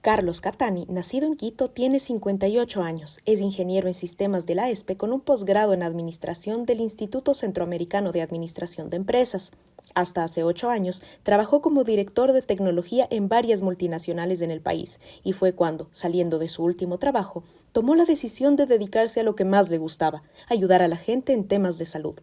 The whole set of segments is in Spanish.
Carlos Catani, nacido en Quito, tiene 58 años. Es ingeniero en sistemas de la ESPE con un posgrado en administración del Instituto Centroamericano de Administración de Empresas. Hasta hace 8 años, trabajó como director de tecnología en varias multinacionales en el país y fue cuando, saliendo de su último trabajo, tomó la decisión de dedicarse a lo que más le gustaba, ayudar a la gente en temas de salud.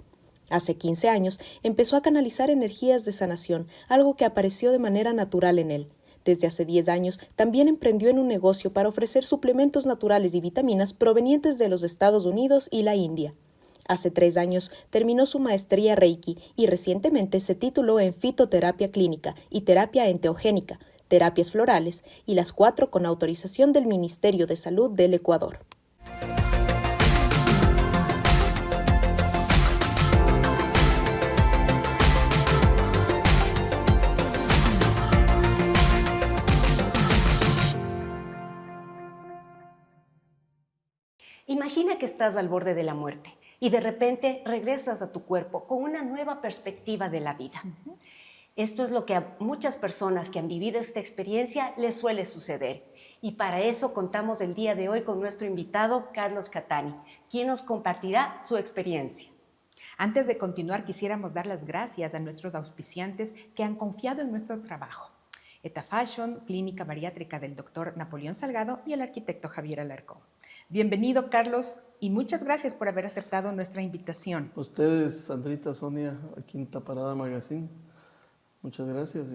Hace 15 años empezó a canalizar energías de sanación, algo que apareció de manera natural en él. Desde hace 10 años también emprendió en un negocio para ofrecer suplementos naturales y vitaminas provenientes de los Estados Unidos y la India. Hace 3 años terminó su maestría Reiki y recientemente se tituló en fitoterapia clínica y terapia enteogénica, terapias florales y las 4 con autorización del Ministerio de Salud del Ecuador. Imagina que estás al borde de la muerte y de repente regresas a tu cuerpo con una nueva perspectiva de la vida. Esto es lo que a muchas personas que han vivido esta experiencia les suele suceder. Y para eso contamos el día de hoy con nuestro invitado, Carlos Catani, quien nos compartirá su experiencia. Antes de continuar, quisiéramos dar las gracias a nuestros auspiciantes que han confiado en nuestro trabajo. ETA Fashion, Clínica Bariátrica del Dr. Napoleón Salgado y el arquitecto Javier Alarcón. Bienvenido, Carlos, y muchas gracias por haber aceptado nuestra invitación. Ustedes, Sandrita, Sonia, a Quinta Parada Magazine, muchas gracias.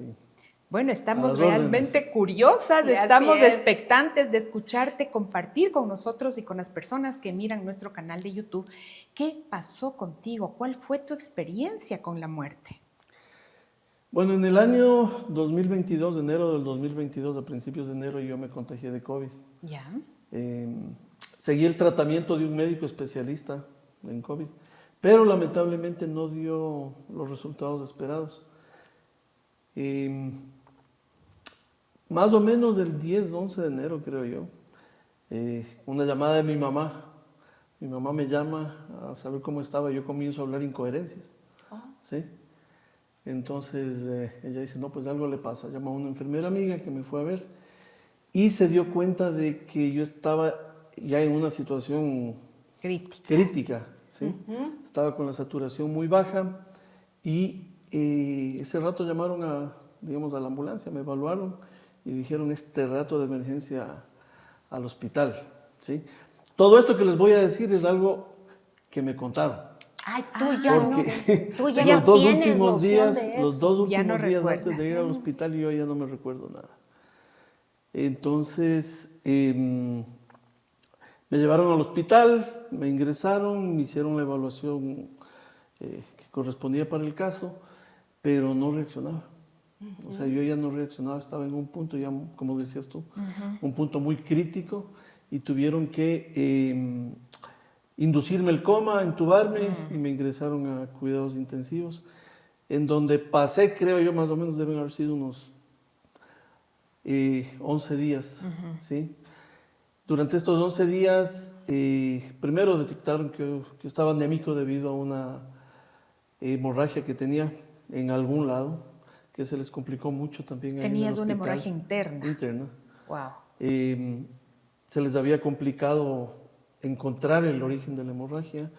Bueno, estamos realmente curiosas, estamos expectantes de escucharte, compartir con nosotros y con las personas que miran nuestro canal de YouTube. ¿Qué pasó contigo? ¿Cuál fue tu experiencia con la muerte? Bueno, en el año 2022, de enero del 2022, a principios de enero, yo me contagié de COVID. ¿Ya? Seguí el tratamiento de un médico especialista en COVID, pero lamentablemente no dio los resultados esperados. Más o menos del 10, 11 de enero, creo yo, una llamada de mi mamá. Mi mamá me llama a saber cómo estaba. Yo comienzo a hablar incoherencias. ¿Sí? Entonces ella dice, no, pues algo le pasa. Llama a una enfermera amiga que me fue a ver y se dio cuenta de que yo estaba ya en una situación crítica, ¿sí? Estaba con la saturación muy baja y ese rato llamaron a la ambulancia, me evaluaron y dijeron este rato de emergencia al hospital, ¿sí? Todo esto que les voy a decir es algo que me contaron. Ay, tú ya los dos tienes últimos noción días, de eso. los dos últimos no días recuerdas. antes de ir al hospital yo ya no me recuerdo nada. Entonces me llevaron al hospital, me ingresaron, me hicieron la evaluación que correspondía para el caso, pero no reaccionaba. O sea, yo ya no reaccionaba, estaba en un punto ya, como decías tú, un punto muy crítico y tuvieron que inducirme el coma, intubarme y me ingresaron a cuidados intensivos, en donde pasé, creo yo, más o menos deben haber sido unos 11 días, ¿sí? Durante estos 11 días, primero detectaron que estaba anémico debido a una hemorragia que tenía en algún lado, que se les complicó mucho también. Tenías una hemorragia interna. Interna. Wow. Se les había complicado encontrar el origen de la hemorragia.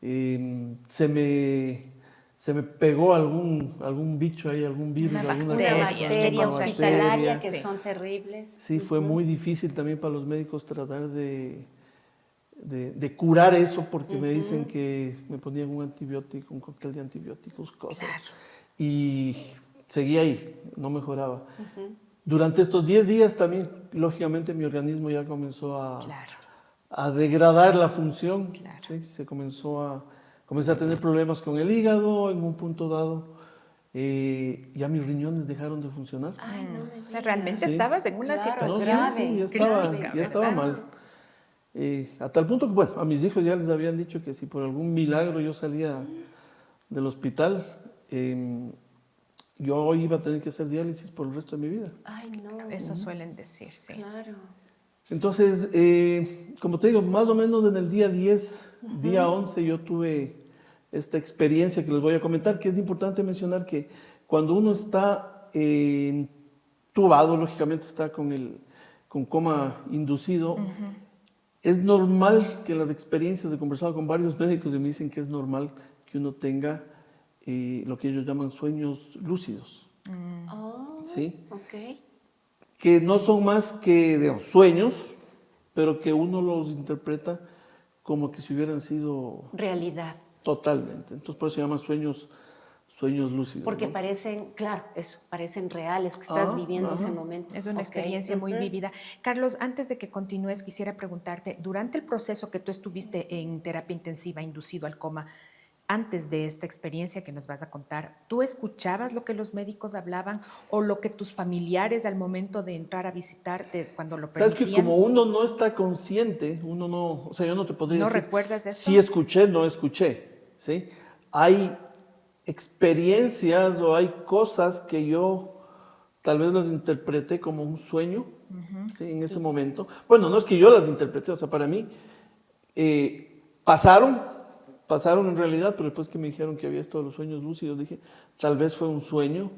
Se me pegó algún bicho ahí, algún virus, alguna bacteria hospitalaria que sí. son terribles. Sí, fue muy difícil también para los médicos tratar de curar eso, porque me dicen que me ponían un antibiótico, un cóctel de antibióticos, cosas. Claro. Y seguía ahí, no mejoraba. Durante estos 10 días también, lógicamente, mi organismo ya comenzó a degradar la función. Claro. ¿Sí? Comencé a tener problemas con el hígado en un punto dado. Ya mis riñones dejaron de funcionar. Ay, no me O sea, realmente estabas en una situación grave. Ya estaba mal. A tal punto que, bueno, a mis hijos ya les habían dicho que si por algún milagro yo salía del hospital, yo iba a tener que hacer diálisis por el resto de mi vida. Ay, no. Eso suelen decir, sí. Claro. Entonces, como te digo, más o menos en el día 10, día 11, yo tuve esta experiencia que les voy a comentar, que es importante mencionar que cuando uno está entubado, lógicamente está con con coma inducido. Es normal que en las experiencias, he conversado con varios médicos y me dicen que es normal que uno tenga lo que ellos llaman sueños lúcidos. Oh, ¿Sí? ok. Que no son más que, digamos, sueños, pero que uno los interpreta como que si hubieran sido Realidad. totalmente. Entonces por eso se llaman sueños lúcidos. Porque ¿no? parecen, claro, eso, parecen reales, que estás viviendo ajá. ese momento. Es una Ok. experiencia muy vívida. Carlos, antes de que continúes, quisiera preguntarte, durante el proceso que tú estuviste en terapia intensiva inducido al coma, antes de esta experiencia que nos vas a contar, ¿tú escuchabas lo que los médicos hablaban o lo que tus familiares al momento de entrar a visitarte cuando lo Sabes que permitían? como uno no está consciente, uno no, o sea, yo no te podría ¿No decir recuerdas eso? si escuché, no escuché, ¿sí? Hay experiencias o hay cosas que yo tal vez las interpreté como un sueño, ¿sí? En ese momento. Bueno, no es que yo las interpreté, o sea, para mí pasaron en realidad, pero después que me dijeron que había esto de los sueños lúcidos, dije, tal vez fue un sueño,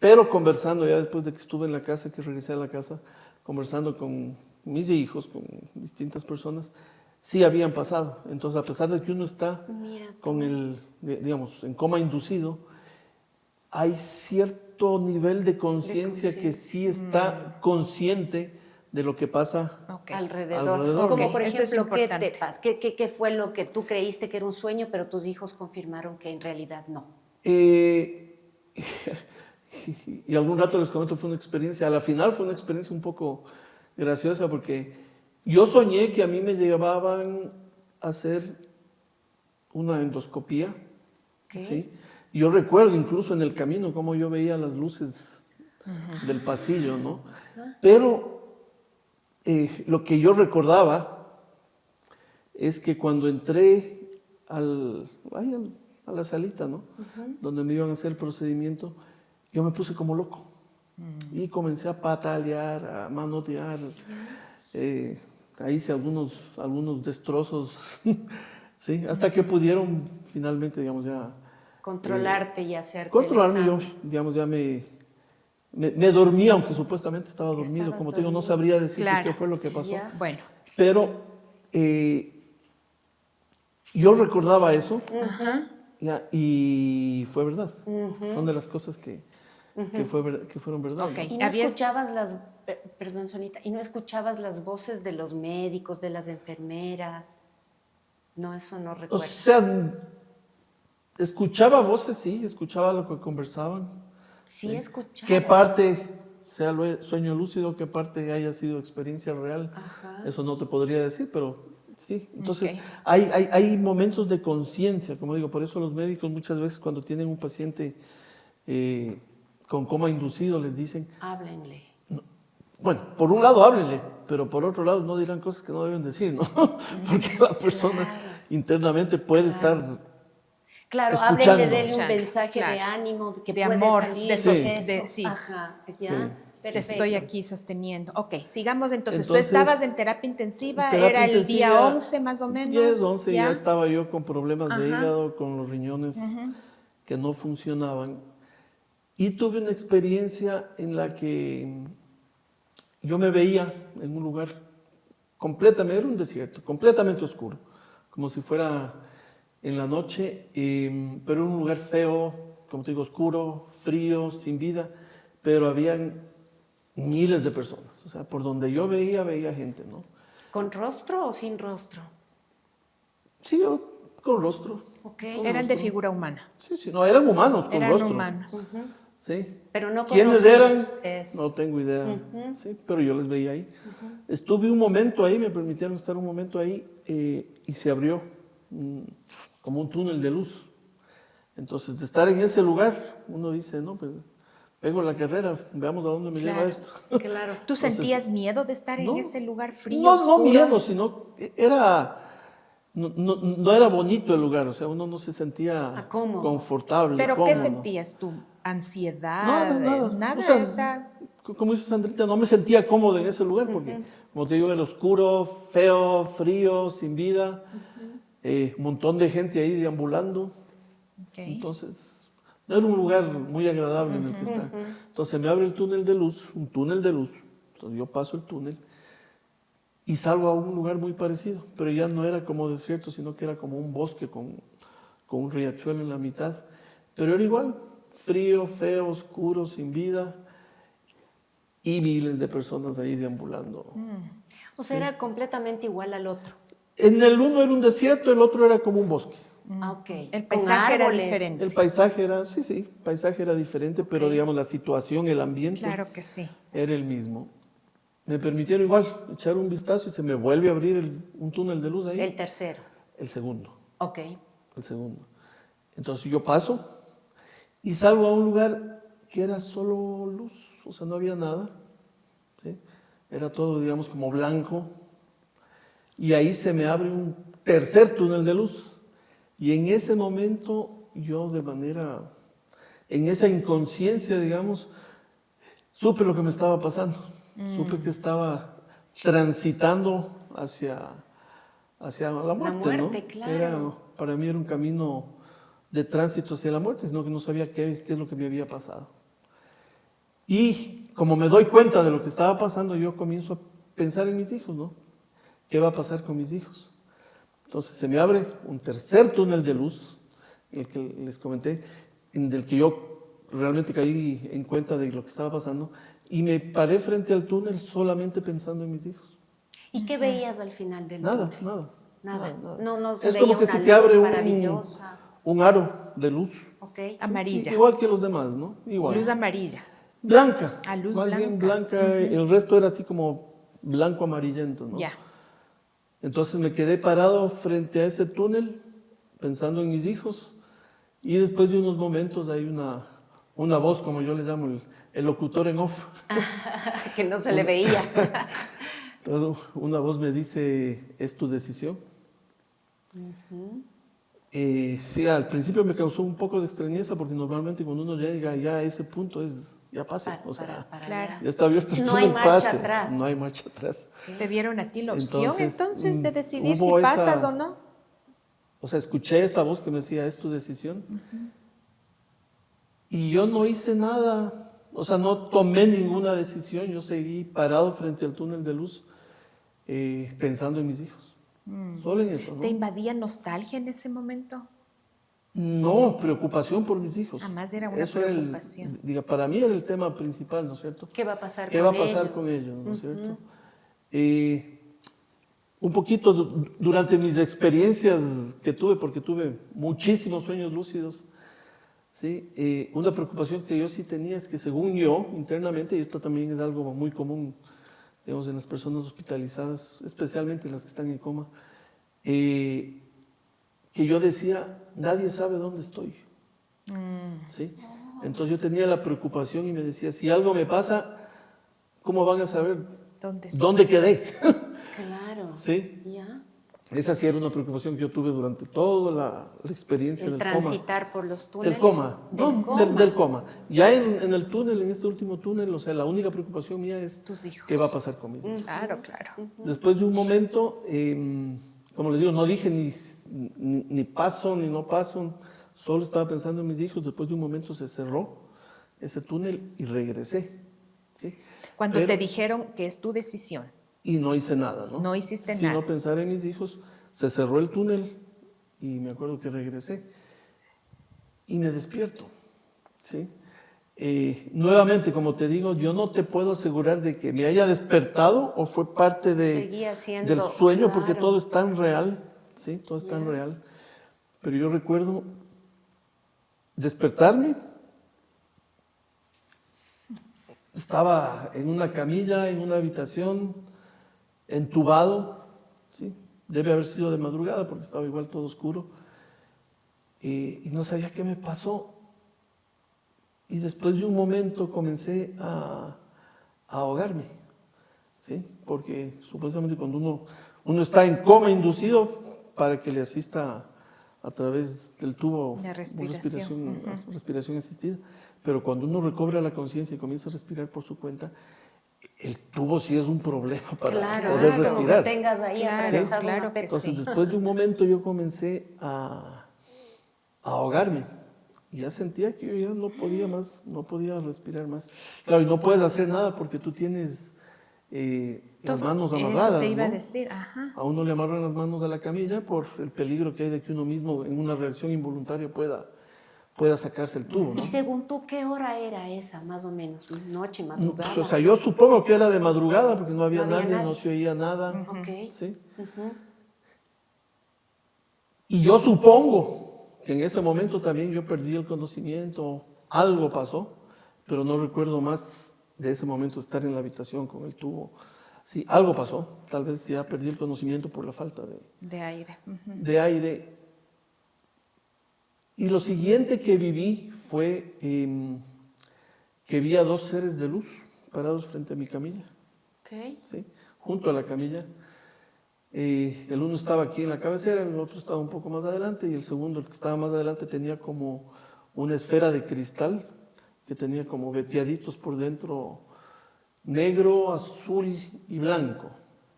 pero conversando ya después de que estuve en la casa, que regresé a la casa, conversando con mis hijos, con distintas personas, sí habían pasado. Entonces, a pesar de que uno está Mira tú. con digamos, en coma inducido, hay cierto nivel de conciencia que sí está consciente de lo que pasa Ok. Alrededor. Como Ok, por eso es ejemplo, ¿qué importante. te pasa? ¿Qué fue lo que tú creíste que era un sueño, pero tus hijos confirmaron que en realidad no? Y algún rato les comento, fue una experiencia, a la final fue una experiencia un poco graciosa porque yo soñé que a mí me llevaban a hacer una endoscopía, Ok. ¿sí? Yo recuerdo incluso en el camino cómo yo veía las luces del pasillo, ¿no? Pero lo que yo recordaba es que cuando entré a la salita, ¿no? Donde me iban a hacer el procedimiento, yo me puse como loco y comencé a patalear, a manotear. Ahí hice algunos destrozos, ¿sí? Hasta que pudieron finalmente, digamos, ya Controlarte y hacerte controlarme. el Yo, examen. digamos, ya me dormí, aunque supuestamente estaba dormido. Estabas Como te digo, no dormido. sabría decirte Claro. qué fue lo que pasó. Ya. Bueno, Pero yo recordaba eso, ya, y fue verdad. Son de las cosas que fueron verdad. Ok. ¿no? Y no Habías- escuchabas perdón, Sonita, y no escuchabas las voces de los médicos, de las enfermeras. No, eso no O recuerdo. sea, escuchaba voces, sí, escuchaba lo que conversaban. Sí, escuchabas. ¿Qué parte sea sueño lúcido, qué parte haya sido experiencia real? Ajá. Eso no te podría decir, pero sí. Entonces, Ok. hay momentos de conciencia, como digo, por eso los médicos muchas veces cuando tienen un paciente con coma inducido les dicen, Háblenle. bueno, por un lado háblenle, pero por otro lado no dirán cosas que no deben decir, ¿no? Porque la persona Claro. internamente puede estar Claro, escuchando. háblenle, denle un Escuchando, mensaje de claro. ánimo, que De puede amor, salir de de eso. sí. Ajá, ya, Sí. te perfecto. estoy aquí sosteniendo. Ok, sigamos entonces. Tú Entonces, estabas en terapia intensiva, terapia era el día intensiva, 11 más o menos. 10, 11, ya ¿ya? estaba yo con problemas de Ajá. hígado, con los riñones que no funcionaban. Y tuve una experiencia en la que yo me veía en un lugar completamente, era un desierto, completamente oscuro, como si fuera en la noche, pero era un lugar feo, como te digo, oscuro, frío, sin vida, pero habían miles de personas. O sea, por donde yo veía gente, ¿no? ¿Con rostro o sin rostro? Sí, yo con rostro. Ok. Con Eran de rostro. figura humana. Sí, sí, no, eran humanos con Eran rostro. humanos. Sí. Pero no ¿Quiénes eran? conocidos. No tengo idea. Sí, pero yo les veía ahí. Estuve un momento ahí, me permitieron estar un momento ahí y se abrió como un túnel de luz. Entonces, de estar en ese lugar, uno dice, no, pues pego la carrera, veamos a dónde me lleva Claro. esto. Claro. ¿Tú Entonces, sentías miedo de estar no, en ese lugar frío, No, oscuro? no miedo, sino era... No era bonito el lugar, o sea, uno no se sentía Cómodo. confortable. ¿Pero qué cómodo. sentías tú? ¿Ansiedad? Nada. Nada, O sea, como dice Sandrita, no me sentía cómodo en ese lugar porque, como te digo, era oscuro, feo, frío, sin vida, un montón de gente ahí deambulando. Ok. Entonces, no era un lugar muy agradable en el que estar. Entonces me abre el túnel de luz, un túnel de luz, Entonces yo paso el túnel y salgo a un lugar muy parecido, pero ya no era como desierto, sino que era como un bosque con un riachuelo en la mitad. Pero era igual, frío, feo, oscuro, sin vida y miles de personas ahí deambulando. O sea, era completamente igual al otro. En el uno era un desierto, el otro era como un bosque. Ah, ok. El Con paisaje era árboles. diferente. El paisaje era, sí, el paisaje era diferente, pero Ok. digamos la situación, el ambiente Claro que sí. era el mismo. Me permitieron igual echar un vistazo y se me vuelve a abrir un túnel de luz ahí. El tercero. El segundo. Ok. El segundo. Entonces yo paso y salgo a un lugar que era solo luz, o sea, no había nada, ¿sí? Era todo, digamos, como blanco. Y ahí se me abre un tercer túnel de luz. Y en ese momento yo en esa inconsciencia, digamos, supe lo que me estaba pasando. Supe que estaba transitando hacia la muerte, ¿no? muerte, claro. Para mí era un camino de tránsito hacia la muerte, sino que no sabía qué es lo que me había pasado. Y como me doy cuenta de lo que estaba pasando, yo comienzo a pensar en mis hijos, ¿no? ¿Qué va a pasar con mis hijos? Entonces se me abre un tercer túnel de luz, el que les comenté, en el que yo realmente caí en cuenta de lo que estaba pasando, y me paré frente al túnel solamente pensando en mis hijos. ¿Y qué veías al final del Nada, túnel? nada. Nada. No se Es veía como que una se te luz abre maravillosa. un aro de luz. Ok. Amarilla. Igual que los demás, ¿no? Igual. Luz amarilla. Blanca. Ah, luz más bien blanca. blanca. El resto era así como blanco amarillento, ¿no? Ya. Entonces me quedé parado frente a ese túnel, pensando en mis hijos, y después de unos momentos hay una voz, como yo le llamo, el locutor en off. Que no se le veía. Una voz me dice, es tu decisión. Sí, al principio me causó un poco de extrañeza, porque normalmente cuando uno llega ya a ese punto ya pase, o sea, Claro. ya está abierto el No hay túnel, marcha pase. atrás. No hay marcha atrás. ¿Te dieron a ti la opción entonces de mm, decidir si hubo pasas o no? O sea, escuché esa voz que me decía, es tu decisión. Y yo no hice nada, o sea, no tomé ninguna decisión, yo seguí parado frente al túnel de luz, pensando en mis hijos. Solo en eso, ¿no? ¿Te invadía nostalgia en ese momento? No, preocupación por mis hijos. Además era una Eso era preocupación. para mí era el tema principal, ¿no es cierto? ¿Qué va a pasar ¿Qué con va a ellos? pasar con ellos, ¿no es cierto? Un poquito durante mis experiencias que tuve, porque tuve muchísimos sueños lúcidos, ¿sí? Una preocupación que yo sí tenía es que según yo, internamente, y esto también es algo muy común, digamos, en las personas hospitalizadas, especialmente las que están en coma, que yo decía, nadie sabe dónde estoy, ¿sí? Entonces yo tenía la preocupación y me decía, si algo me pasa, ¿cómo van a saber dónde quedé? Claro. ¿Sí? Ya. Esa sí era una preocupación que yo tuve durante toda la experiencia El del coma. transitar por los túneles. Del coma. Del No, coma. del coma. Ya en el túnel, en este último túnel, o sea, la única preocupación mía es Tus hijos. qué va a pasar con mis hijos. Claro, claro. Después de un momento, como les digo, no dije ni paso ni no paso, solo estaba pensando en mis hijos. Después de un momento se cerró ese túnel y regresé. ¿Sí? Cuando te dijeron que es tu decisión. Y no hice nada, ¿no? No hiciste Sino nada. pensar en mis hijos, se cerró el túnel y me acuerdo que regresé y me despierto, ¿sí? Nuevamente, como te digo, yo no te puedo asegurar de que me haya despertado o fue parte Seguía siendo, del sueño, porque claro. todo es tan real, ¿sí? Todo es tan real. Pero yo recuerdo despertarme. Estaba en una camilla, en una habitación, entubado, ¿sí? Debe haber sido de madrugada porque estaba igual todo oscuro. Y no sabía qué me pasó. Y después de un momento comencé a ahogarme, ¿sí? Porque supuestamente cuando uno está en coma inducido, para que le asista a través del tubo La respiración. respiración asistida, pero cuando uno recobra la conciencia y comienza a respirar por su cuenta, el tubo sí es un problema para Claro, poder como respirar. que tengas ahí Claro, atravesado claro una que pesa. Entonces, sí. después de un momento yo comencé a ahogarme. Y ya sentía que yo ya no podía más, no podía respirar más. Claro, y no puedes hacer nada porque tú tienes las manos Eso amarradas, te iba a ¿no? decir, ajá. A uno le amarran las manos a la camilla por el peligro que hay de que uno mismo en una reacción involuntaria pueda sacarse el tubo, ¿no? Y según tú, ¿qué hora era esa, más o menos? ¿Noche, madrugada? O sea, yo supongo que era de madrugada porque no había, No había nadie, nadie. no se oía nada. Ok. ¿Sí? Ujú. Y yo supongo que en ese momento también yo perdí el conocimiento, algo pasó, pero no recuerdo más de ese momento estar en la habitación con el tubo. Sí, algo pasó, tal vez ya perdí el conocimiento por la falta De aire. Ujú. de aire. Y lo siguiente que viví fue que vi a dos seres de luz parados frente a mi camilla, Ok. ¿sí? Junto a la camilla. El uno estaba aquí en la cabecera, el otro estaba un poco más adelante y el segundo, el que estaba más adelante, tenía como una esfera de cristal que tenía como veteaditos por dentro, negro, azul y blanco,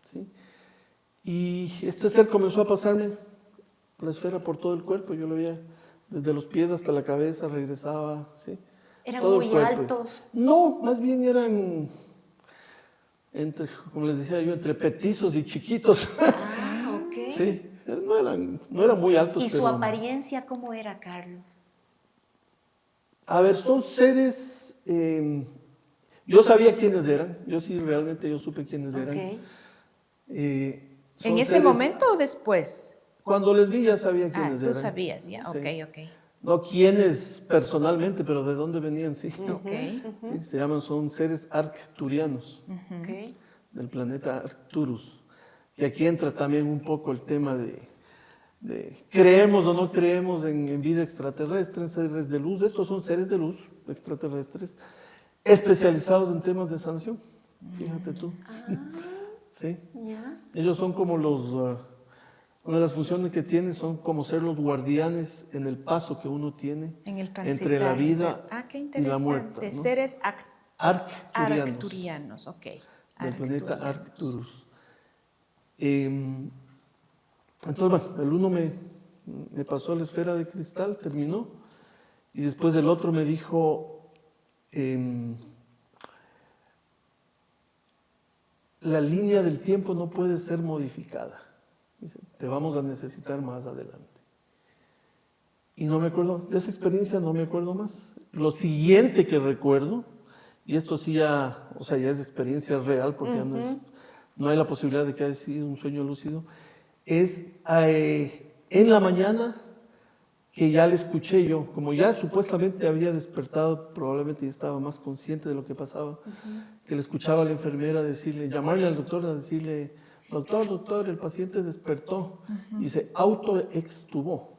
¿sí? Y este ser comenzó a pasarme la esfera por todo el cuerpo, yo lo veía desde los pies hasta la cabeza, regresaba, ¿sí? ¿Eran Todo el muy cuerpo. altos? No, más bien eran, entre, como les decía yo, entre petizos y chiquitos. Ah, ok. Sí, no eran muy altos. ¿Y su pero, apariencia cómo era, Carlos? a ver, son seres, yo sabía quiénes eran, realmente yo supe quiénes eran. Ok. Son ¿En ese seres- momento o después? Cuando les vi ya sabía quiénes Tú eran. sabías ya, Sí. ok. No quiénes personalmente, pero de dónde venían, sí. Ok. Sí, son seres arcturianos Ok. del planeta Arcturus. Que aquí entra también un poco el tema de creemos o no creemos en vida extraterrestre, en seres de luz. Estos son seres de luz extraterrestres especializados en temas de sanación. Fíjate tú. Sí. Ya. Ellos son como una de las funciones que tienen son como ser los guardianes en el paso que uno tiene En el entre la transitar. vida Qué y interesante. la muerte, ¿no? Seres Arcturianos, arcturianos, ok. del planeta Arcturianos. Arcturus. Entonces, bueno, el uno me pasó la esfera de cristal, terminó, y después el otro me dijo, la línea del tiempo no puede ser modificada. Dice, te vamos a necesitar más adelante. Y no me acuerdo, de esa experiencia no me acuerdo más. Lo siguiente que recuerdo, y esto sí ya, o sea, ya es experiencia real, porque ya no hay la posibilidad de que haya sido un sueño lúcido, es en la mañana que ya le escuché yo, como ya supuestamente había despertado, probablemente ya estaba más consciente de lo que pasaba, que le escuchaba a la enfermera decirle, llamarle al doctor a decirle, doctor, el paciente despertó y se autoextubó.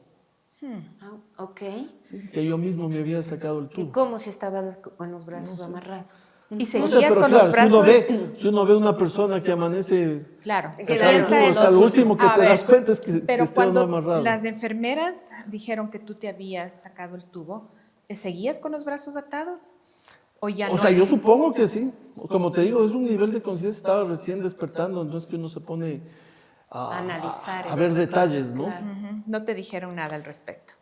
Ah, ok. ¿Sí? Que yo mismo me había sacado el ¿Y tubo. cómo si estabas con los brazos amarrados? Y No sé, seguías pero con claro, los brazos. si uno ve una persona que amanece Claro, Que sacado el piensa tubo, o en sea, lo último que A te ver, das cuenta es que pero esté uno cuando amarrado. las enfermeras dijeron que tú te habías sacado el tubo, ¿seguías con los brazos atados? ¿O ya O no? sea, yo supongo que sí. Como te digo, es un nivel de conciencia, estaba recién despertando, entonces que uno se pone Analizar a eso. ver detalles, ¿no? Claro. No te dijeron nada al respecto.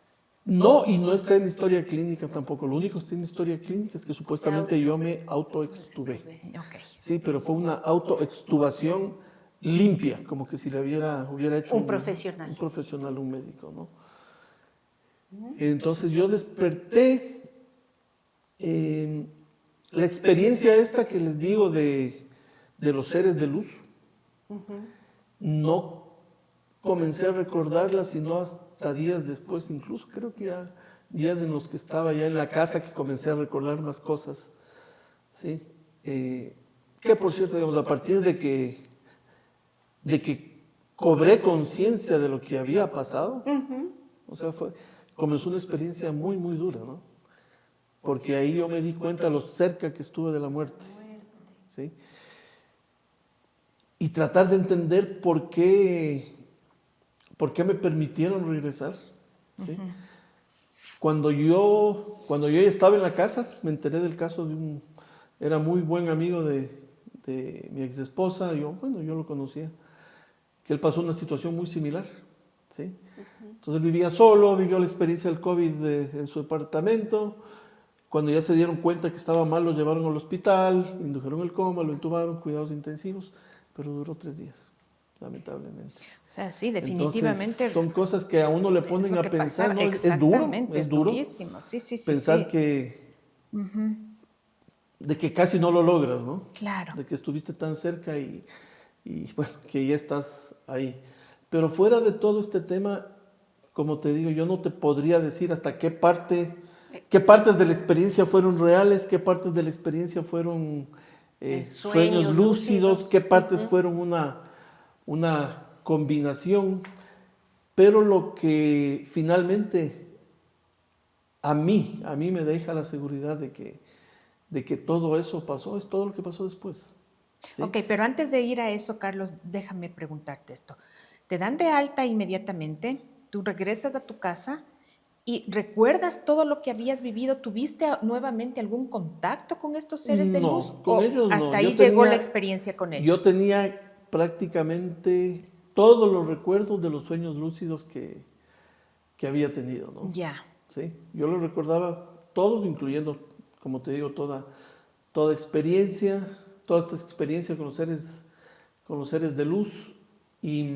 No, y no está en historia clínica tampoco. Lo único que está en historia clínica es que supuestamente yo me autoextubé. Ok. Sí, pero fue una autoextubación limpia, como que si le hubiera hecho Un profesional. un profesional, un médico, ¿no? Entonces yo desperté. La experiencia esta que les digo de los seres de luz, no comencé a recordarla sino hasta días después, incluso creo que ya días en los que estaba ya en la casa que comencé a recordar más cosas, ¿sí? Que por cierto, digamos, a partir de que cobré conciencia de lo que había pasado, o sea, comenzó una experiencia muy, muy dura, ¿no? Porque ahí yo me di cuenta lo cerca que estuve de la muerte, ¿sí? Y tratar de entender por qué me permitieron regresar, ¿sí? Cuando yo ya estaba en la casa, me enteré del caso era muy buen amigo de mi ex esposa, yo lo conocía, que él pasó una situación muy similar, ¿sí? Entonces él vivía solo, vivió la experiencia del COVID en su departamento. Cuando ya se dieron cuenta que estaba mal, lo llevaron al hospital, indujeron el coma, lo intubaron, cuidados intensivos, pero duró 3 días, lamentablemente. O sea, sí, definitivamente. Entonces, son cosas que a uno le ponen a pensar, ¿no? Es duro, es duro. Durísimo, sí, sí, sí. Pensar de que casi no lo logras, ¿no? Claro. De que estuviste tan cerca y bueno, que ya estás ahí. Pero fuera de todo este tema, como te digo, yo no te podría decir hasta qué partes de la experiencia fueron reales, qué partes de la experiencia fueron sueños lúcidos, qué partes fueron una combinación. Pero lo que finalmente a mí me deja la seguridad de que todo eso pasó, es todo lo que pasó después. ¿Sí? Ok, pero antes de ir a eso, Carlos, déjame preguntarte esto. Te dan de alta inmediatamente, tú regresas a tu casa y recuerdas todo lo que habías vivido. ¿Tuviste nuevamente algún contacto con estos seres de luz? No, con ellos no. Hasta ahí llegó la experiencia con ellos. Yo tenía prácticamente todos los recuerdos de los sueños lúcidos que había tenido, ¿no? Ya. Sí, yo los recordaba todos, incluyendo, como te digo, toda experiencia, toda esta experiencia con los seres de luz. Y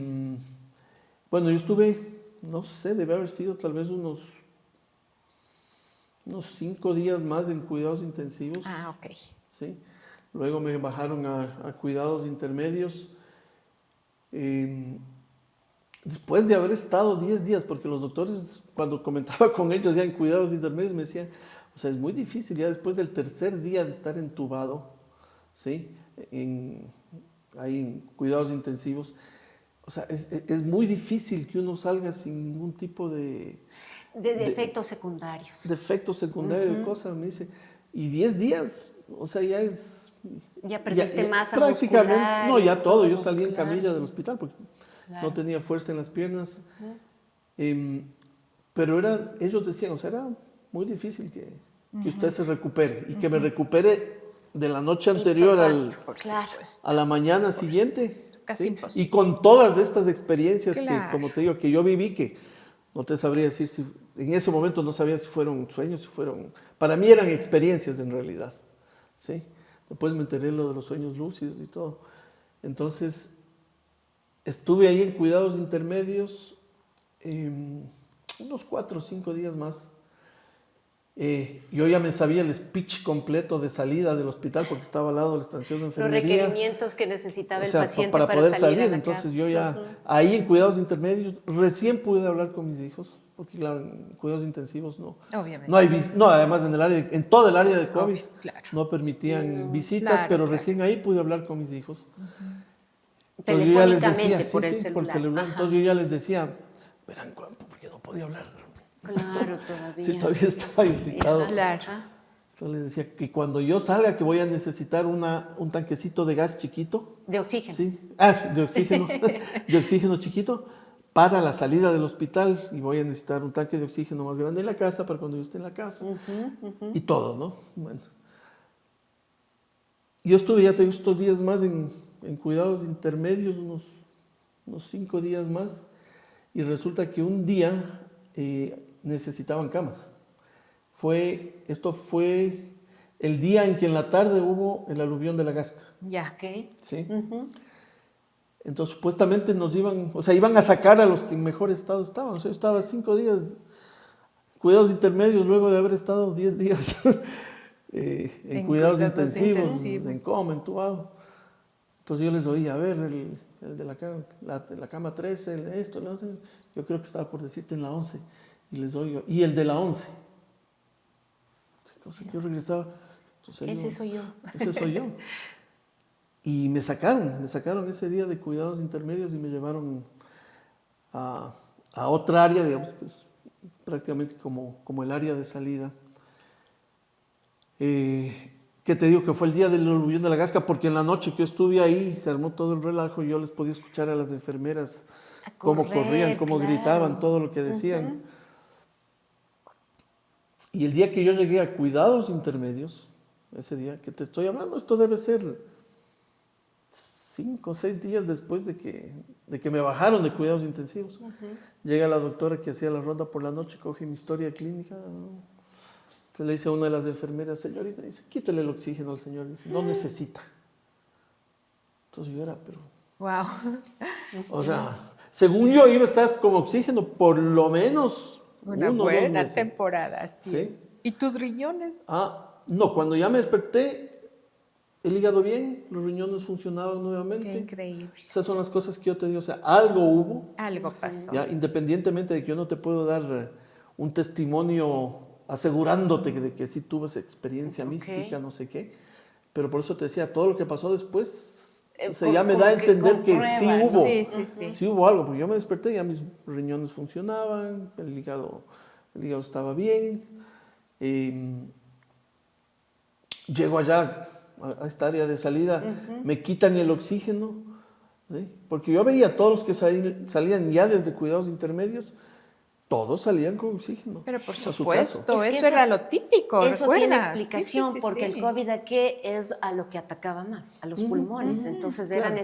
bueno, yo estuve, no sé, debe haber sido tal vez unos 5 días más en cuidados intensivos. Ah, ok. Sí. Luego me bajaron a cuidados intermedios. Después de haber estado 10 días, porque los doctores, cuando comentaba con ellos ya en cuidados intermedios, me decían, o sea, es muy difícil ya después del tercer día de estar entubado, ¿sí? Ahí en cuidados intensivos. O sea, es muy difícil que uno salga sin ningún tipo de efectos secundarios. De efectos secundarios, de cosas, me dice. Y 10 días, o sea, ya es... Ya perdiste masa prácticamente, muscular. no, ya todo. Yo todo, salí en claro. camilla del hospital porque no tenía fuerza en las piernas. Pero ellos decían, o sea, era muy difícil que usted se recupere y que me recupere de la noche anterior a la mañana siguiente. Casi ¿sí? imposible. Y con todas estas experiencias Claro. que, como te digo, que yo viví, que no te sabría decir si en ese momento no sabía si fueron sueños, si fueron... Para mí eran experiencias en realidad, ¿sí? Después me enteré lo de los sueños lúcidos y todo. Entonces, estuve ahí en cuidados intermedios unos 4 o 5 días más. Yo ya me sabía el speech completo de salida del hospital porque estaba al lado de la estación de enfermería. Los requerimientos que necesitaba O sea, el paciente para poder salir. a la Entonces casa. yo ya, ahí en cuidados intermedios, recién pude hablar con mis hijos, porque claro, en cuidados intensivos no. Obviamente. No, además en todo el área de COVID Claro. no permitían visitas, Claro, pero claro. recién ahí pude hablar con mis hijos. Telefónicamente, yo ya les decía, por el celular. por celular. Ajá. Entonces yo ya les decía, verán, porque no podía hablar. Claro, todavía. Sí, todavía estaba implicado. Claro. Entonces les decía que cuando yo salga que voy a necesitar un tanquecito de gas chiquito. De oxígeno. Sí, de oxígeno, de oxígeno chiquito para la salida del hospital y voy a necesitar un tanque de oxígeno más grande en la casa para cuando yo esté en la casa y todo, ¿no? Bueno. Yo estuve, ya te digo, estos días más en cuidados intermedios, unos 5 días más y resulta que un día necesitaban camas. Esto fue el día en que en la tarde hubo el aluvión de la Gasca. Ya. Ok. ¿Sí? Entonces, supuestamente iban a sacar a los que en mejor estado estaban. O sea, yo estaba 5 días, cuidados intermedios, luego de haber estado 10 días en cuidados intensivos, en coma, entubado. Entonces yo les oía, a ver, el de la cama 13, el de esto, el otro. Yo creo que estaba por decirte en la 11. Y les oigo, y el de la 11. O sea, yo regresaba. Ese soy yo. Ese soy yo. Y me sacaron ese día de cuidados intermedios y me llevaron a otra área, digamos, que es prácticamente como el área de salida. Que te digo que fue el día del aluvión de la Gasca, porque en la noche que yo estuve ahí se armó todo el relajo y yo les podía escuchar a las enfermeras cómo corrían, cómo gritaban, todo lo que decían. Y el día que yo llegué a cuidados intermedios, ese día que te estoy hablando, esto debe ser 5 o 6 días después de que me bajaron de cuidados intensivos. Llega la doctora que hacía la ronda por la noche, coge mi historia clínica Entonces le dice a una de las enfermeras, señorita, dice, quítale el oxígeno al señor. Dice, no necesita. Entonces yo era, pero... Wow. O sea, según yo iba a estar con oxígeno por lo menos Una 1 o 2 buena meses. temporada, así ¿Sí? es. ¿Y tus riñones? No, cuando ya me desperté, el hígado bien, los riñones funcionaban nuevamente. Qué increíble. Esas son las cosas que yo te digo, o sea, algo hubo, Algo pasó. ya, independientemente de que yo no te puedo dar un testimonio asegurándote de que sí tuve esa experiencia mística, no sé qué, pero por eso te decía, todo lo que pasó después, o sea, ya me da a entender que sí hubo, sí hubo algo, porque yo me desperté, ya mis riñones funcionaban, el hígado estaba bien, llego allá a esta área de salida, me quitan el oxígeno, ¿sí? Porque yo veía a todos los que salían ya desde cuidados intermedios, todos salían con oxígeno. Pero por a su supuesto, caso. eso era lo típico, Eso ¿recuerdas? tiene explicación, Sí. porque el COVID ¿a qué es a lo que atacaba más? A los pulmones. Entonces eran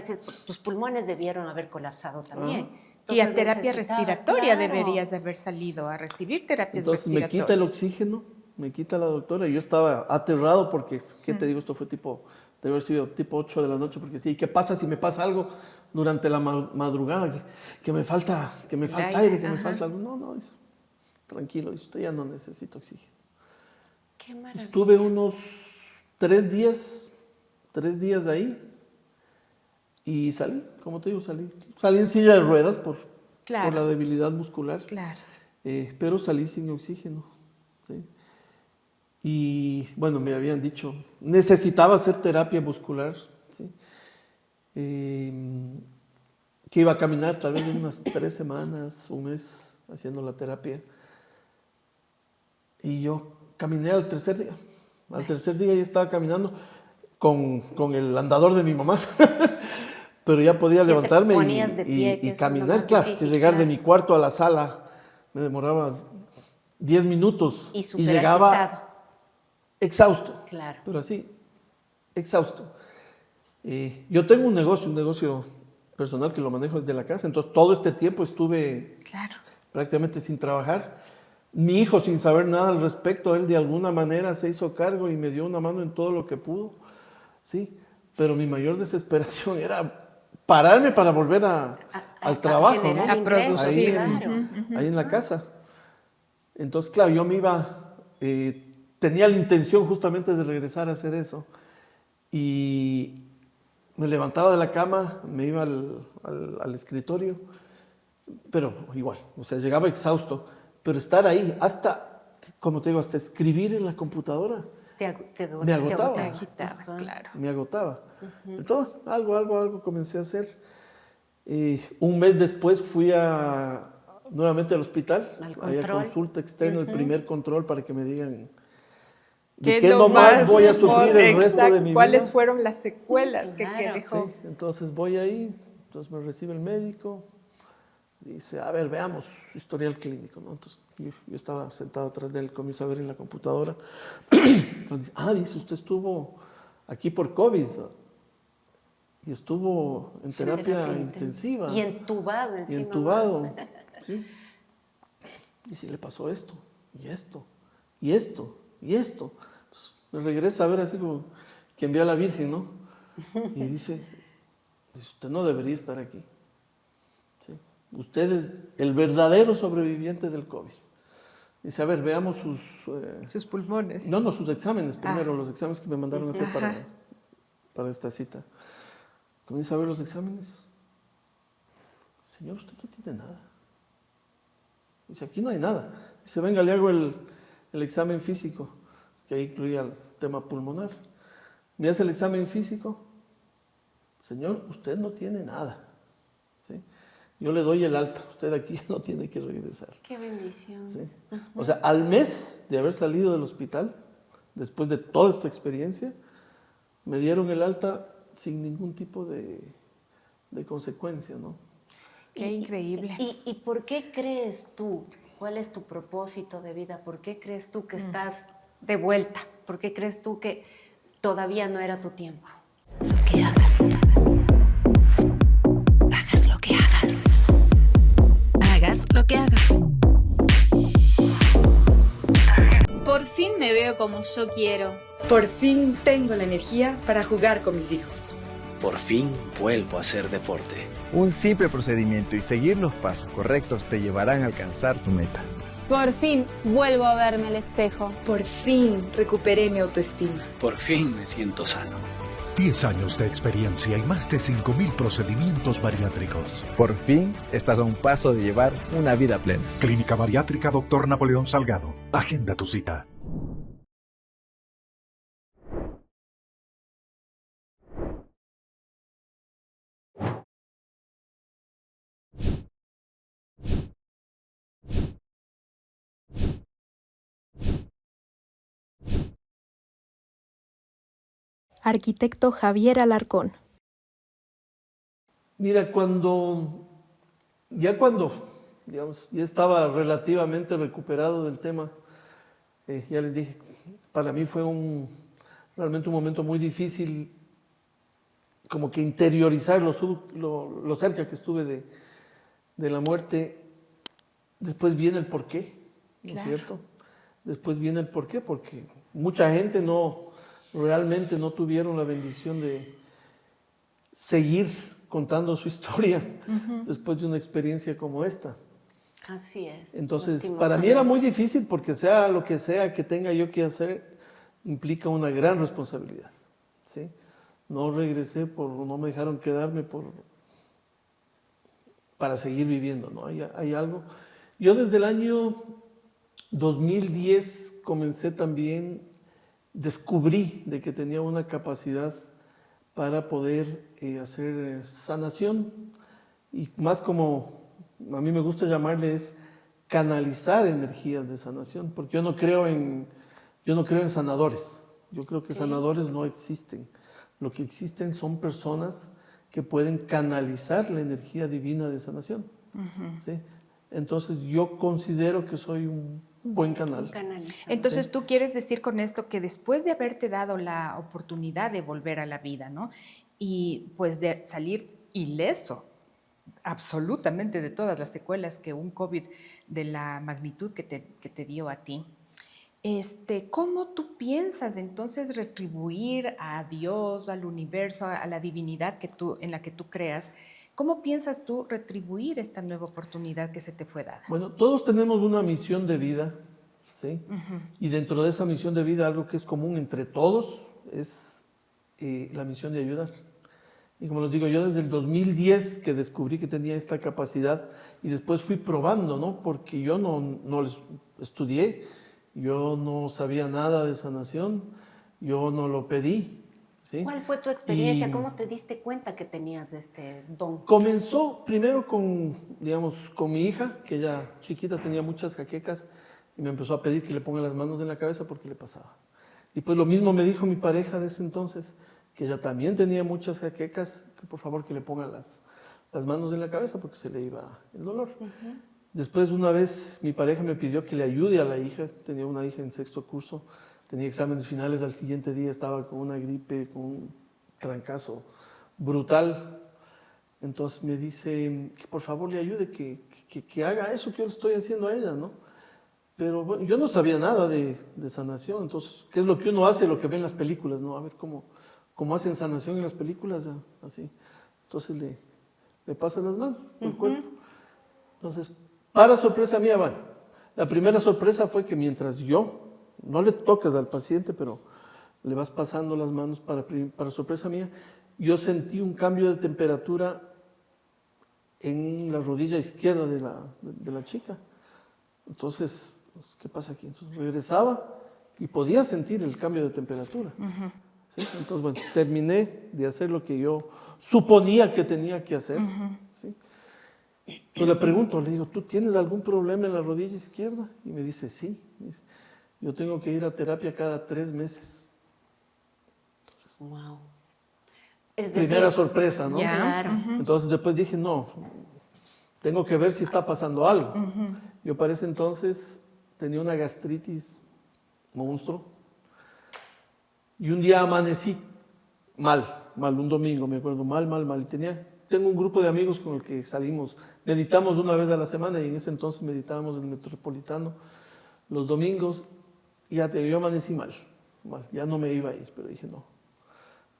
tus pulmones debieron haber colapsado también. Y a Entonces terapia necesitabas, respiratoria claro. deberías haber salido a recibir terapias Entonces me respiratorias. quita el oxígeno, me quita la doctora, y yo estaba aterrado porque, ¿qué te digo? Esto fue debe haber sido tipo 8 de la noche, porque sí, ¿qué pasa si me pasa algo durante la madrugada? Que me falta aire, que me falta algo. No, eso, tranquilo, usted ya no necesita oxígeno. Qué maravilla. Estuve unos 3 días ahí y salí, como te digo, salí en silla de ruedas por la debilidad muscular, Claro. pero salí sin oxígeno, ¿sí? Y bueno, me habían dicho, necesitaba hacer terapia muscular, ¿sí? Que iba a caminar tal vez unas 3 semanas, un mes haciendo la terapia. Y yo caminé al tercer día. Al tercer día ya estaba caminando con el andador de mi mamá. Pero ya podía levantarme ponías de pie, que y eso es lo caminar. más Claro, difícil, que llegar de claro. mi cuarto a la sala me demoraba 10 minutos. Y súper llegaba agitado. exhausto. Claro. Pero así, exhausto. Yo tengo un negocio personal que lo manejo desde la casa. Entonces todo este tiempo estuve prácticamente sin trabajar. Mi hijo, sin saber nada al respecto, él de alguna manera se hizo cargo y me dio una mano en todo lo que pudo, ¿sí? Pero mi mayor desesperación era pararme para volver al trabajo, ¿no? A producir, ahí en la casa. Entonces, claro, yo me iba, tenía la intención justamente de regresar a hacer eso. Y me levantaba de la cama, me iba al escritorio, pero igual, o sea, llegaba exhausto. Pero estar ahí, hasta, como te digo, hasta escribir en la computadora, me agotaba. Te agitabas, claro. Me agotaba. Entonces, algo comencé a hacer. Un mes después fui nuevamente al hospital, a consulta externa, el primer control para que me digan de qué nomás voy a sufrir el resto de mi vida. ¿Cuáles fueron las secuelas que dejó? Sí, entonces voy ahí, entonces me recibe el médico. Dice, a ver, veamos su historial clínico, ¿no? Entonces yo estaba sentado atrás de él, comienzo a ver en la computadora. Entonces, dice, usted estuvo aquí por COVID y estuvo en terapia intensiva. Y entubado encima. Y entubado, sí. Y si le pasó esto, y esto, y esto, y esto. Entonces, me regresa a ver así como que envía a la Virgen, ¿no? Y dice, usted no debería estar aquí. ¿Sí? Usted es el verdadero sobreviviente del COVID. Dice, a ver, veamos sus pulmones. No, sus exámenes primero, los exámenes que me mandaron a hacer para esta cita. Comienza a ver los exámenes. Señor, usted no tiene nada. Dice, aquí no hay nada. Dice, venga, le hago el examen físico, que ahí incluía el tema pulmonar. Me hace el examen físico. Señor, usted no tiene nada. ¿Sí? Yo le doy el alta, usted aquí no tiene que regresar. ¡Qué bendición! ¿Sí? O sea, al mes de haber salido del hospital, después de toda esta experiencia, me dieron el alta sin ningún tipo de consecuencia, ¿no? ¡Qué increíble! ¿Y por qué crees tú? ¿Cuál es tu propósito de vida? ¿Por qué crees tú que estás de vuelta? ¿Por qué crees tú que todavía no era tu tiempo? Lo que hagas. Hagas lo que hagas. Hagas lo que hagas. Por fin me veo como yo quiero. Por fin tengo la energía para jugar con mis hijos. Por fin vuelvo a hacer deporte. Un simple procedimiento y seguir los pasos correctos te llevarán a alcanzar tu meta. Por fin vuelvo a verme al espejo. Por fin recuperé mi autoestima. Por fin me siento sano. 10 años de experiencia y más de 5.000 procedimientos bariátricos. Por fin estás a un paso de llevar una vida plena. Clínica Bariátrica Dr. Napoleón Salgado. Agenda tu cita. Arquitecto Javier Alarcón. Mira, cuando, digamos, ya estaba relativamente recuperado del tema, ya les dije, para mí fue realmente un momento muy difícil, como que interiorizar lo cerca que estuve de la muerte. Después viene el porqué, ¿no es cierto? Después viene el porqué, porque mucha gente realmente no tuvieron la bendición de seguir contando su historia después de una experiencia como esta. Así es. Entonces, para mí era muy difícil porque sea lo que sea que tenga yo que hacer, implica una gran responsabilidad, ¿sí? No regresé no me dejaron quedarme para seguir viviendo, ¿no? Hay algo. Yo desde el año 2010 comencé también, descubrí de que tenía una capacidad para poder hacer sanación, y más como a mí me gusta llamarle, es canalizar energías de sanación, porque yo no creo en sanadores. Yo creo que sanadores no existen. Lo que existen son personas que pueden canalizar la energía divina de sanación. ¿Sí? Entonces yo considero que soy un buen canal. Entonces tú quieres decir con esto que después de haberte dado la oportunidad de volver a la vida, ¿no? Y pues de salir ileso absolutamente de todas las secuelas que un COVID de la magnitud que te dio a ti, ¿cómo tú piensas entonces retribuir a Dios, al universo, a la divinidad en la que tú creas? ¿Cómo piensas tú retribuir esta nueva oportunidad que se te fue dada? Bueno, todos tenemos una misión de vida, ¿sí? Y dentro de esa misión de vida, algo que es común entre todos es la misión de ayudar. Y como les digo, yo desde el 2010 que descubrí que tenía esta capacidad, y después fui probando, ¿no? Porque yo no estudié, yo no sabía nada de sanación, yo no lo pedí. ¿Sí? ¿Cuál fue tu experiencia? ¿Cómo te diste cuenta que tenías este don? Comenzó primero con mi hija, que ella chiquita tenía muchas jaquecas, y me empezó a pedir que le ponga las manos en la cabeza porque le pasaba. Y pues lo mismo me dijo mi pareja de ese entonces, que ella también tenía muchas jaquecas, que por favor que le ponga las manos en la cabeza porque se le iba el dolor. Después una vez mi pareja me pidió que le ayude a la hija, tenía una hija en 6º curso, tenía exámenes finales, al siguiente día estaba con una gripe, con un trancazo brutal. Entonces me dice que por favor le ayude, que haga eso que yo le estoy haciendo a ella, ¿no? Pero bueno, yo no sabía nada de sanación, entonces, ¿qué es lo que uno hace, lo que ve en las películas, ¿no? A ver cómo hacen sanación en las películas, así. Entonces le pasan las manos por el cuerpo. Entonces, para sorpresa mía, bueno, la primera sorpresa fue que mientras no le tocas al paciente, pero le vas pasando las manos, para sorpresa mía, yo sentí un cambio de temperatura en la rodilla izquierda de la chica. Entonces, ¿qué pasa aquí? Entonces regresaba y podía sentir el cambio de temperatura. ¿Sí? Entonces, bueno, terminé de hacer lo que yo suponía que tenía que hacer. ¿Sí? Yo le pregunto, le digo, ¿tú tienes algún problema en la rodilla izquierda? Y me dice, sí. Me dice, yo tengo que ir a terapia cada 3 meses. Entonces, wow. Primera sorpresa, ¿no? Claro. Entonces después dije, no, tengo que ver si está pasando algo. Yo para ese entonces tenía una gastritis monstruo. Y un día amanecí mal, un domingo, me acuerdo, mal. Y tengo un grupo de amigos con el que salimos, meditamos una vez a la semana, y en ese entonces meditábamos en el Metropolitano los domingos. Y yo amanecí mal, ya no me iba a ir, pero dije no,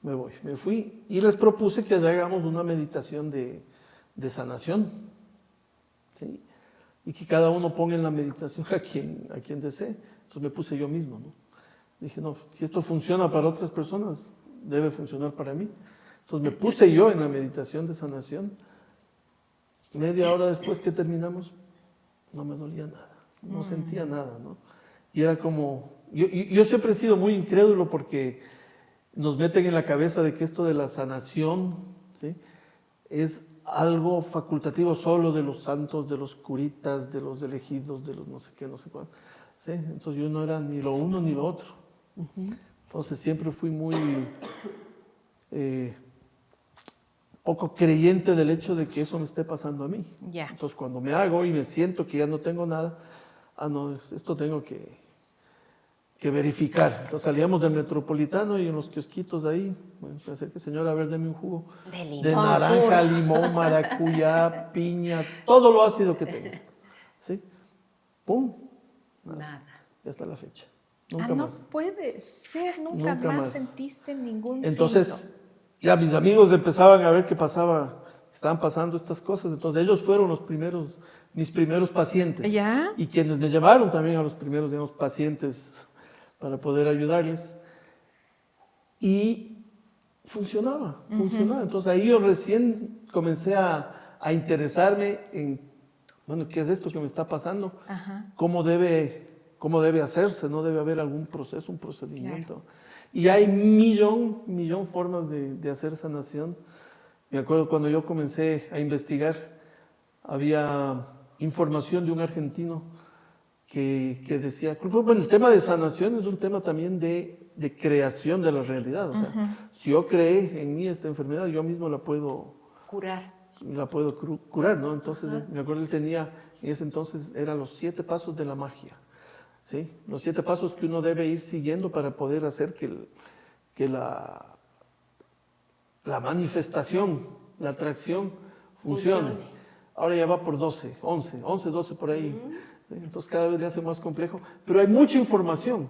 me voy. Me fui y les propuse que hagamos una meditación de sanación, ¿sí? Y que cada uno ponga en la meditación a quien desee. Entonces me puse yo mismo, ¿no? Dije, no, si esto funciona para otras personas, debe funcionar para mí. Entonces me puse yo en la meditación de sanación. Media hora después que terminamos, no me dolía nada, no sentía nada, ¿no? Y era como, yo siempre he sido muy incrédulo porque nos meten en la cabeza de que esto de la sanación, ¿sí?, es algo facultativo solo de los santos, de los curitas, de los elegidos, de los no sé qué, no sé cuál, ¿sí? Entonces yo no era ni lo uno ni lo otro. Entonces siempre fui muy poco creyente del hecho de que eso me esté pasando a mí. Ya. Entonces cuando me hago y me siento que ya no tengo nada, no, esto tengo que verificar. Entonces salíamos del Metropolitano y en los kiosquitos de ahí, bueno, pensé que señora, a ver, deme un jugo de naranja, limón, maracuyá, piña, todo lo ácido que tenga. ¿Sí? ¡Pum! Nada. Ya está la fecha. Nunca más. No puede ser, nunca más sentiste ningún Entonces, síntoma. ya mis amigos empezaban a ver qué pasaba, estaban pasando estas cosas. Entonces ellos fueron mis primeros pacientes. ¿Ya? Y quienes me llevaron también a los primeros, digamos, pacientes para poder ayudarles. Y funcionaba. Entonces ahí yo recién comencé a interesarme en, bueno, ¿qué es esto que me está pasando? ¿Cómo debe hacerse? ¿No debe haber algún proceso, un procedimiento? Claro. Y hay millón formas de hacer sanación. Me acuerdo cuando yo comencé a investigar, había información de un argentino que decía, bueno, el tema de sanación es un tema también de creación de la realidad. O sea, si yo creé en mí esta enfermedad, yo mismo la puedo curar. ¿No? Entonces, me acuerdo, él tenía, en ese entonces, eran los 7 pasos de la magia. ¿Sí? Los 7 pasos que uno debe ir siguiendo para poder hacer que la manifestación, la atracción funcione. Ahora ya va por 12 por ahí. Entonces cada vez le hace más complejo. Pero hay mucha información,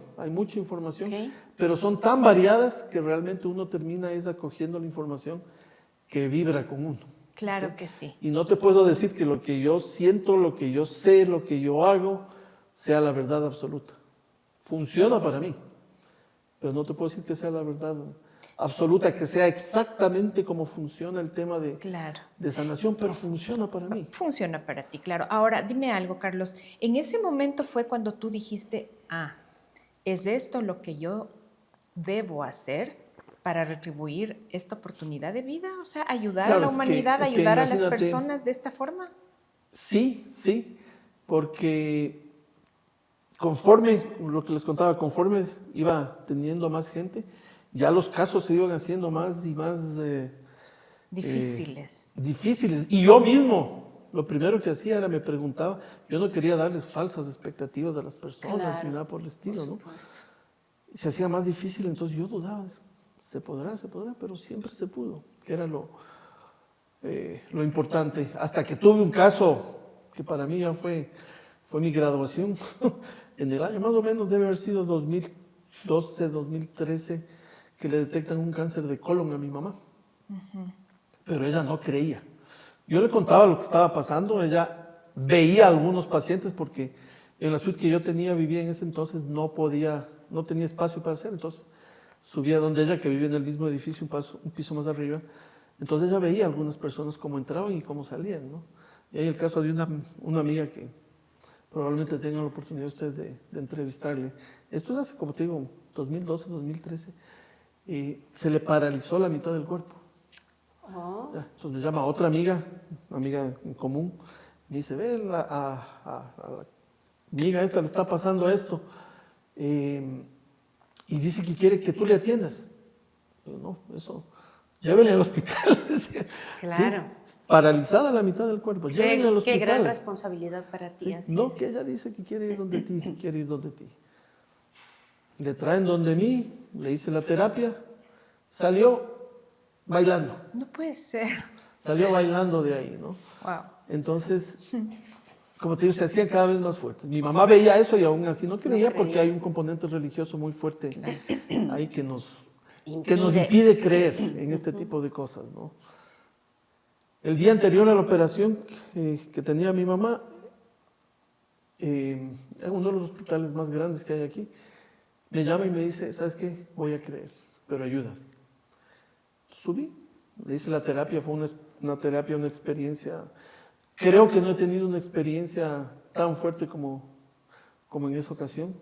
pero son tan variadas que realmente uno termina acogiendo la información que vibra con uno. Claro, ¿sí? Que sí. Y no te puedo decir que lo que yo siento, lo que yo sé, lo que yo hago, sea la verdad absoluta. Funciona para mí, pero no te puedo decir que sea la verdad absoluta, que sea exactamente como funciona el tema de sanación, pero funciona para mí. Funciona para ti, claro. Ahora, dime algo, Carlos. ¿En ese momento fue cuando tú dijiste, ¿es esto lo que yo debo hacer para retribuir esta oportunidad de vida? O sea, ayudar a la humanidad, ayudar a las personas de esta forma. Sí, porque conforme, lo que les contaba, conforme iba teniendo más gente, ya los casos se iban haciendo más y más difíciles. Y yo mismo, lo primero que hacía era me preguntaba, yo no quería darles falsas expectativas a las personas ni nada por el estilo, ¿no? Se hacía más difícil, entonces yo dudaba, se podrá, pero siempre se pudo, que era lo importante. Hasta que tuve un caso que para mí ya fue mi graduación, en el año más o menos debe haber sido 2012, 2013, que le detectan un cáncer de colon a mi mamá. Pero ella no creía. Yo le contaba lo que estaba pasando, ella veía a algunos pacientes porque en la suite que yo tenía, vivía en ese entonces, no tenía espacio para hacer, entonces subía donde ella, que vivía en el mismo edificio, un piso más arriba, entonces ella veía a algunas personas cómo entraban y cómo salían, ¿no? Y hay el caso de una amiga que probablemente tengan la oportunidad ustedes de entrevistarle. Esto es hace, como te digo, 2012, 2013, se le paralizó la mitad del cuerpo. Entonces me llama otra amiga en común, me dice, ve, a la amiga esta le está pasando esto, y dice que quiere que tú le atiendas. Pero no, eso, llévenle al hospital. Claro. ¿Sí? Paralizada la mitad del cuerpo, llévenle al hospital. Qué gran responsabilidad para ti. ¿Sí? Así No, es. que ella dice que quiere ir donde ti, Le traen donde mí, le hice la terapia, salió bailando. No puede ser. Salió bailando de ahí, ¿no? Wow. Entonces, como te digo, se hacían cada vez más fuertes. Mi mamá veía eso y aún así no creía porque hay un componente religioso muy fuerte ahí que nos impide creer en este tipo de cosas, ¿no? El día anterior a la operación que tenía mi mamá, en uno de los hospitales más grandes que hay aquí, me llama y me dice, ¿sabes qué? Voy a creer, pero ayúdame. Subí, le hice la terapia, fue una terapia, una experiencia. Creo que no he tenido una experiencia tan fuerte como en esa ocasión.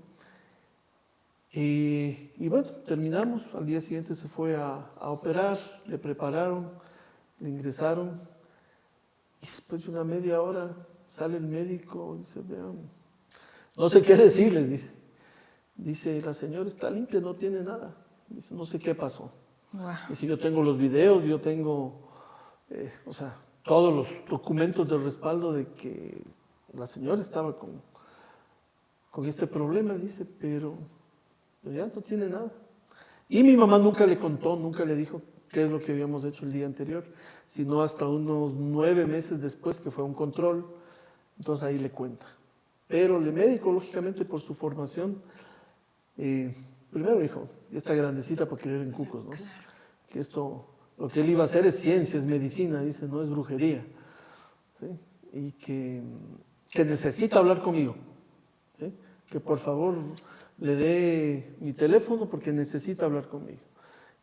Y bueno, terminamos, al día siguiente se fue a operar, le prepararon, le ingresaron, y después de una media hora sale el médico y dice, vean, no sé qué decirles, dice, la señora está limpia, no tiene nada, dice, no sé qué pasó. Wow. Dice, yo tengo los videos, yo tengo, todos los documentos de respaldo de que la señora estaba con este problema, dice, pero ya no tiene nada. Y mi mamá nunca le contó, nunca le dijo qué es lo que habíamos hecho el día anterior, sino hasta unos 9 meses después que fue a un control, entonces ahí le cuenta. Pero el médico, lógicamente, por su formación, primero dijo, esta grandecita para querer en cucos, ¿no? Claro. Que esto, lo que él iba a hacer es ciencia, es medicina, dice, no es brujería. ¿Sí? Y que necesita hablar conmigo. ¿Sí? Que por favor le dé mi teléfono porque necesita hablar conmigo.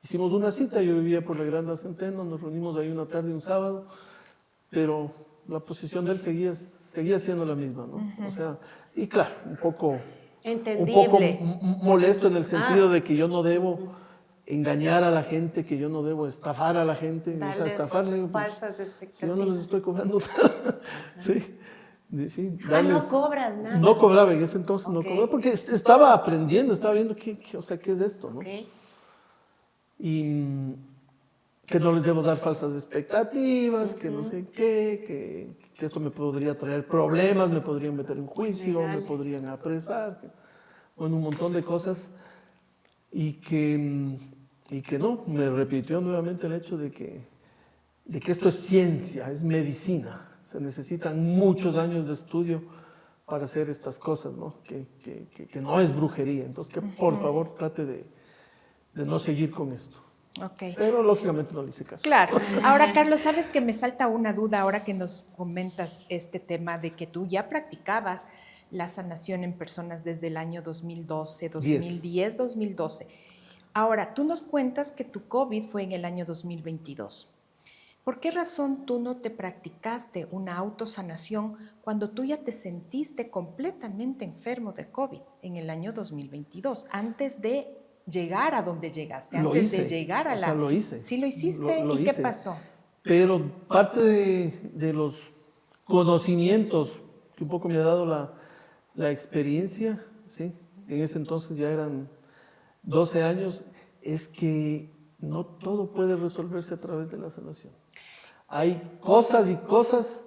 Hicimos una cita, yo vivía por la Granda Centeno, nos reunimos ahí una tarde, un sábado, pero la posición de él seguía siendo la misma, ¿no? Uh-huh. O sea, y claro, un poco molesto en el sentido de que yo no debo engañar a la gente, que yo no debo estafar a la gente, o sea, estafarle, falsas expectativas. Si yo no les estoy cobrando nada, sí. Sí, no cobras nada. No cobraba en ese entonces, no cobraba, porque estaba aprendiendo, estaba viendo qué es esto, ¿no? Okay. Y que no les debo dar falsas expectativas, que no sé qué, que esto me podría traer problemas, me podrían meter en juicio, me podrían apresar, bueno, un montón de cosas, y que no, me repitió nuevamente el hecho de que esto es ciencia, es medicina. Se necesitan muchos años de estudio para hacer estas cosas, ¿no? Que no es brujería. Entonces, que por favor trate de no seguir con esto. Okay. Pero lógicamente no le hice caso. Claro. Ahora, Carlos, sabes que me salta una duda ahora que nos comentas este tema de que tú ya practicabas la sanación en personas desde el año 2012, 2010, 2012. Ahora, tú nos cuentas que tu COVID fue en el año 2022. ¿Por qué razón tú no te practicaste una autosanación cuando tú ya te sentiste completamente enfermo de COVID en el año 2022, antes de llegar a donde llegaste, antes de llegar a la... O sea, lo hice. Sí, lo hiciste. ¿Y qué pasó? Pero parte de los conocimientos que un poco me ha dado la experiencia, ¿sí? En ese entonces ya eran 12 años, es que no todo puede resolverse a través de la sanación. Hay cosas y cosas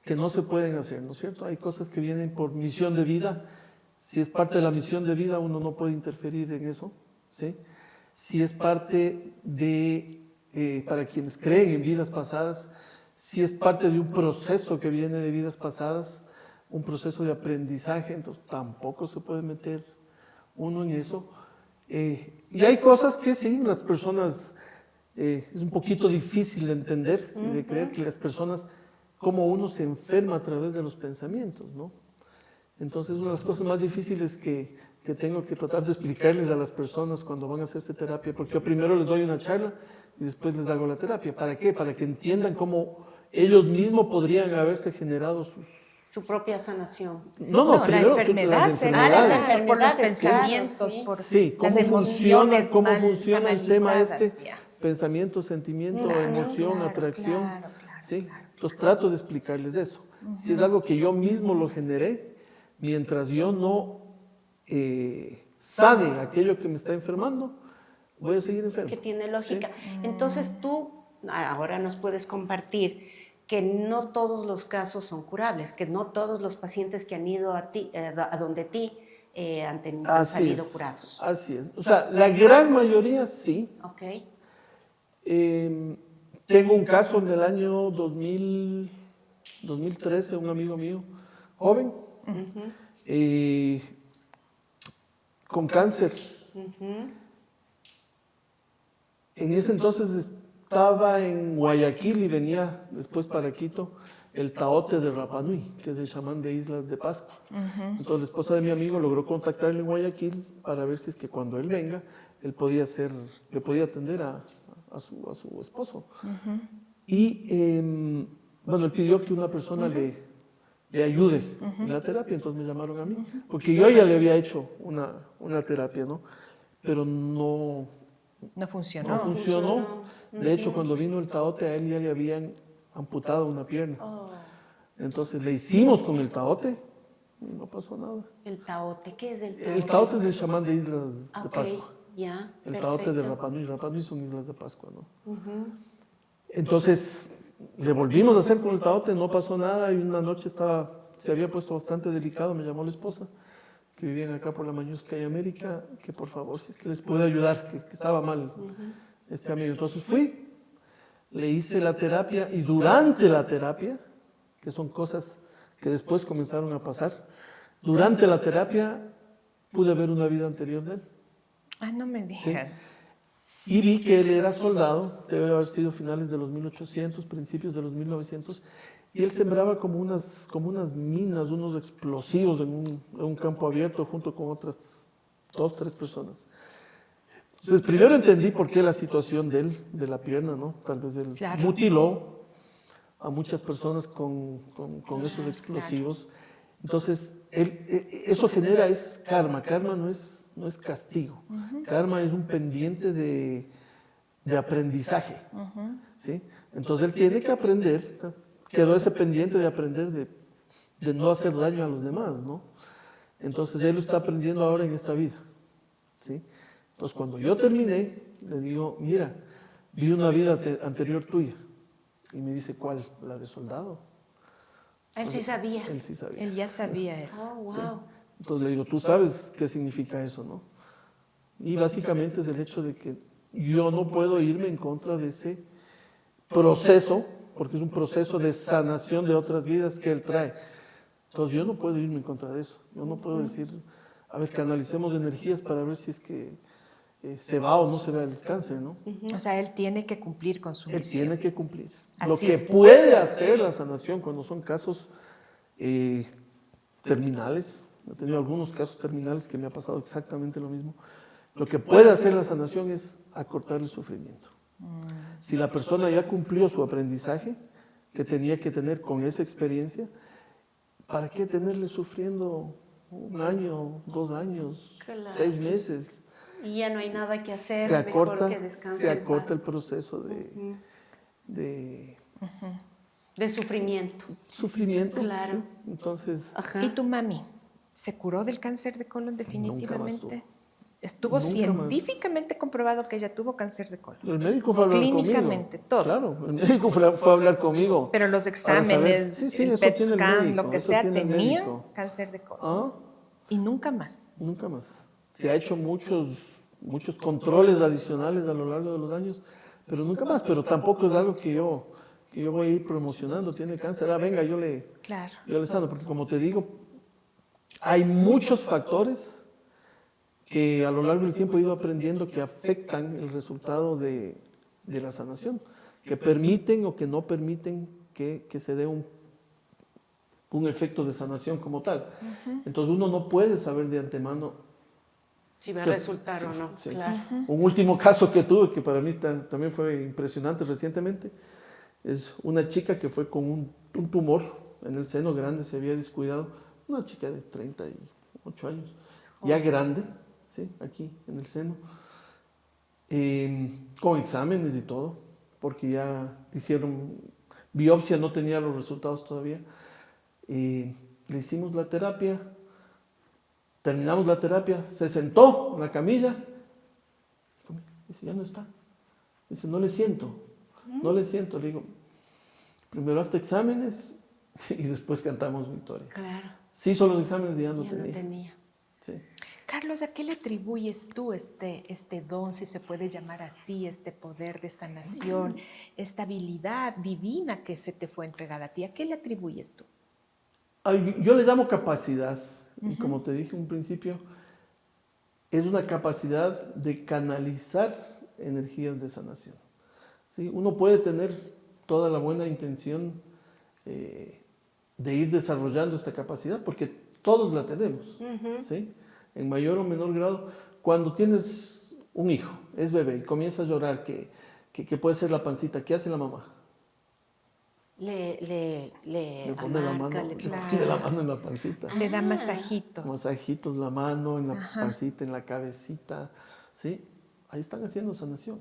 que no se pueden hacer, ¿no es cierto? Hay cosas que vienen por misión de vida. Si es parte de la misión de vida, uno no puede interferir en eso, ¿sí? Si es parte de, para quienes creen en vidas pasadas, si es parte de un proceso que viene de vidas pasadas, un proceso de aprendizaje, entonces tampoco se puede meter uno en eso. Y hay cosas que sí, las personas... es un poquito difícil de entender y de creer que las personas, como uno se enferma a través de los pensamientos, ¿no? Entonces, una de las cosas más difíciles que tengo que tratar de explicarles a las personas cuando van a hacer esta terapia, porque yo primero les doy una charla y después les hago la terapia. ¿Para qué? Para que entiendan cómo ellos mismos podrían haberse generado su propia sanación. No, primero la enfermedad, las enfermedades, por los pensamientos, claro, por sí, las emociones cómo funciona el tema ya. Pensamiento, sentimiento, emoción, atracción. ¿Sí? Entonces trato de explicarles eso. Si es algo que yo mismo lo generé, mientras yo no sane aquello que me está enfermando, voy a seguir enfermo. Que tiene lógica. ¿Sí? Entonces tú ahora nos puedes compartir que no todos los casos son curables, que no todos los pacientes que han ido a donde ti han salido curados. Así es. O sea, la gran mayoría sí. Okay. Tengo un caso en el año 2013, un amigo mío, joven, con cáncer. En ese entonces estaba en Guayaquil y venía después para Quito el taote de Rapa Nui, que es el chamán de Islas de Pascua. Entonces la esposa de mi amigo logró contactarle en Guayaquil para ver si es que cuando él venga, él le podía atender a su esposo. Y bueno, él pidió que una persona le ayude en la terapia, entonces me llamaron a mí, porque yo ya le había hecho una terapia, ¿no? Pero no funcionó. No funcionó. De hecho, cuando vino el taote, a él ya le habían amputado una pierna. Entonces le hicimos con el taote y no pasó nada. ¿El taote? ¿Qué es el taote? El taote es el chamán de Islas de Pascua. Ya, el taote de Rapa Nui. Rapa Nui son Islas de Pascua, ¿no? Entonces le volvimos a hacer con el taote, no pasó nada y una noche se había puesto bastante delicado, me llamó la esposa, que vivían acá por la Mañusca y América, que por favor, si es que les puede ayudar, que estaba mal este amigo. Entonces fui, le hice la terapia y durante la terapia, que son cosas que después comenzaron a pasar, durante la terapia pude ver una vida anterior de él. Ah, no me digas. Sí. Y vi que él era soldado, debe haber sido finales de los 1800, principios de los 1900, y él sembraba como unas minas, unos explosivos en un campo abierto junto con otras 2, 3 personas. Entonces, primero entendí por qué la situación de él, de la pierna, ¿no? Tal vez él mutiló a muchas personas con esos explosivos. Entonces, eso genera es karma. Karma no es castigo. Karma es un pendiente de aprendizaje. ¿Sí? Entonces, él tiene que aprender, quedó ese pendiente de aprender de no hacer daño a los demás, ¿no? Entonces, él lo está aprendiendo ahora en esta vida. ¿Sí? Entonces, cuando yo terminé, le digo, mira, vi una vida anterior tuya. Y me dice, ¿cuál? La de soldado. Él sí sabía. Él sí sabía. Él ya sabía eso. Oh, wow. Sí. Entonces le digo, tú sabes qué significa eso, ¿no? Y básicamente es el hecho de que yo no puedo irme en contra de ese proceso, porque es un proceso de sanación de otras vidas que él trae. Entonces yo no puedo irme en contra de eso. Yo no puedo decir, a ver, canalicemos energías para ver si es que se va o no se va el cáncer, ¿no? O sea, él tiene que cumplir con su misión. Él tiene que cumplir. Así Lo que es. puede hacer la sanación cuando son casos terminales, he tenido algunos casos terminales que me ha pasado exactamente lo mismo, lo que puede hacer la sanación es acortar el sufrimiento. Si la persona ya cumplió su aprendizaje que tenía que tener con esa experiencia, ¿para qué tenerle sufriendo 1 año, 2 años, 6 meses? Y ya no hay nada que hacer, Se acorta, mejor que descanse se en acorta paz. el proceso de sufrimiento. Sufrimiento. Claro. ¿Sí? Entonces, ¿Y tu mami se curó del cáncer de colon definitivamente? Estuvo Nunca científicamente comprobado que ella tuvo cáncer de colon. el médico fue a hablar conmigo. Clínicamente, todo. Claro, el médico fue a hablar conmigo. Pero los exámenes, el eso PET tiene el scan, médico, lo que eso sea, tiene el tenía médico. cáncer de colon. ¿Ah? Y nunca más. Nunca más. Se ha hecho muchos controles adicionales a lo largo de los años, pero nunca más. Pero tampoco es algo que yo voy a ir promocionando. Tiene cáncer, venga, yo le sano. Porque como te digo, hay muchos factores que a lo largo del tiempo he ido aprendiendo que afectan el resultado de la sanación, que permiten o que no permiten que se dé un efecto de sanación como tal. Entonces uno no puede saber de antemano si va a resultar o no. Sí. Claro. Un último caso que tuve, que para mí también fue impresionante recientemente, es una chica que fue con un tumor en el seno grande, se había descuidado, una chica de 38 años, ya grande, ¿sí? Aquí en el seno, con exámenes y todo, porque ya hicieron biopsia, no tenía los resultados todavía. Le hicimos la terapia, terminamos la terapia, se sentó en la camilla, dice, ya no está. Dice, no le siento. Le digo, primero hazte exámenes y después cantamos victoria. Claro. Sí hizo los exámenes y ya no Ya tenía. no tenía. Sí. Carlos, ¿a qué le atribuyes tú este don, si se puede llamar así, este poder de sanación, esta habilidad divina que se te fue entregada a ti? ¿A qué le atribuyes tú? Yo le llamo capacidad, y como te dije en un principio, es una capacidad de canalizar energías de sanación. ¿Sí? Uno puede tener toda la buena intención de ir desarrollando esta capacidad, porque todos la tenemos, ¿sí? En mayor o menor grado. Cuando tienes un hijo, es bebé, y comienza a llorar, que puede ser la pancita, ¿qué hace la mamá? Le pone la mano, amarca, le pone la mano en la pancita. Le da masajitos. Masajitos, la mano, en la pancita, en la cabecita, ¿sí? Ahí están haciendo sanación.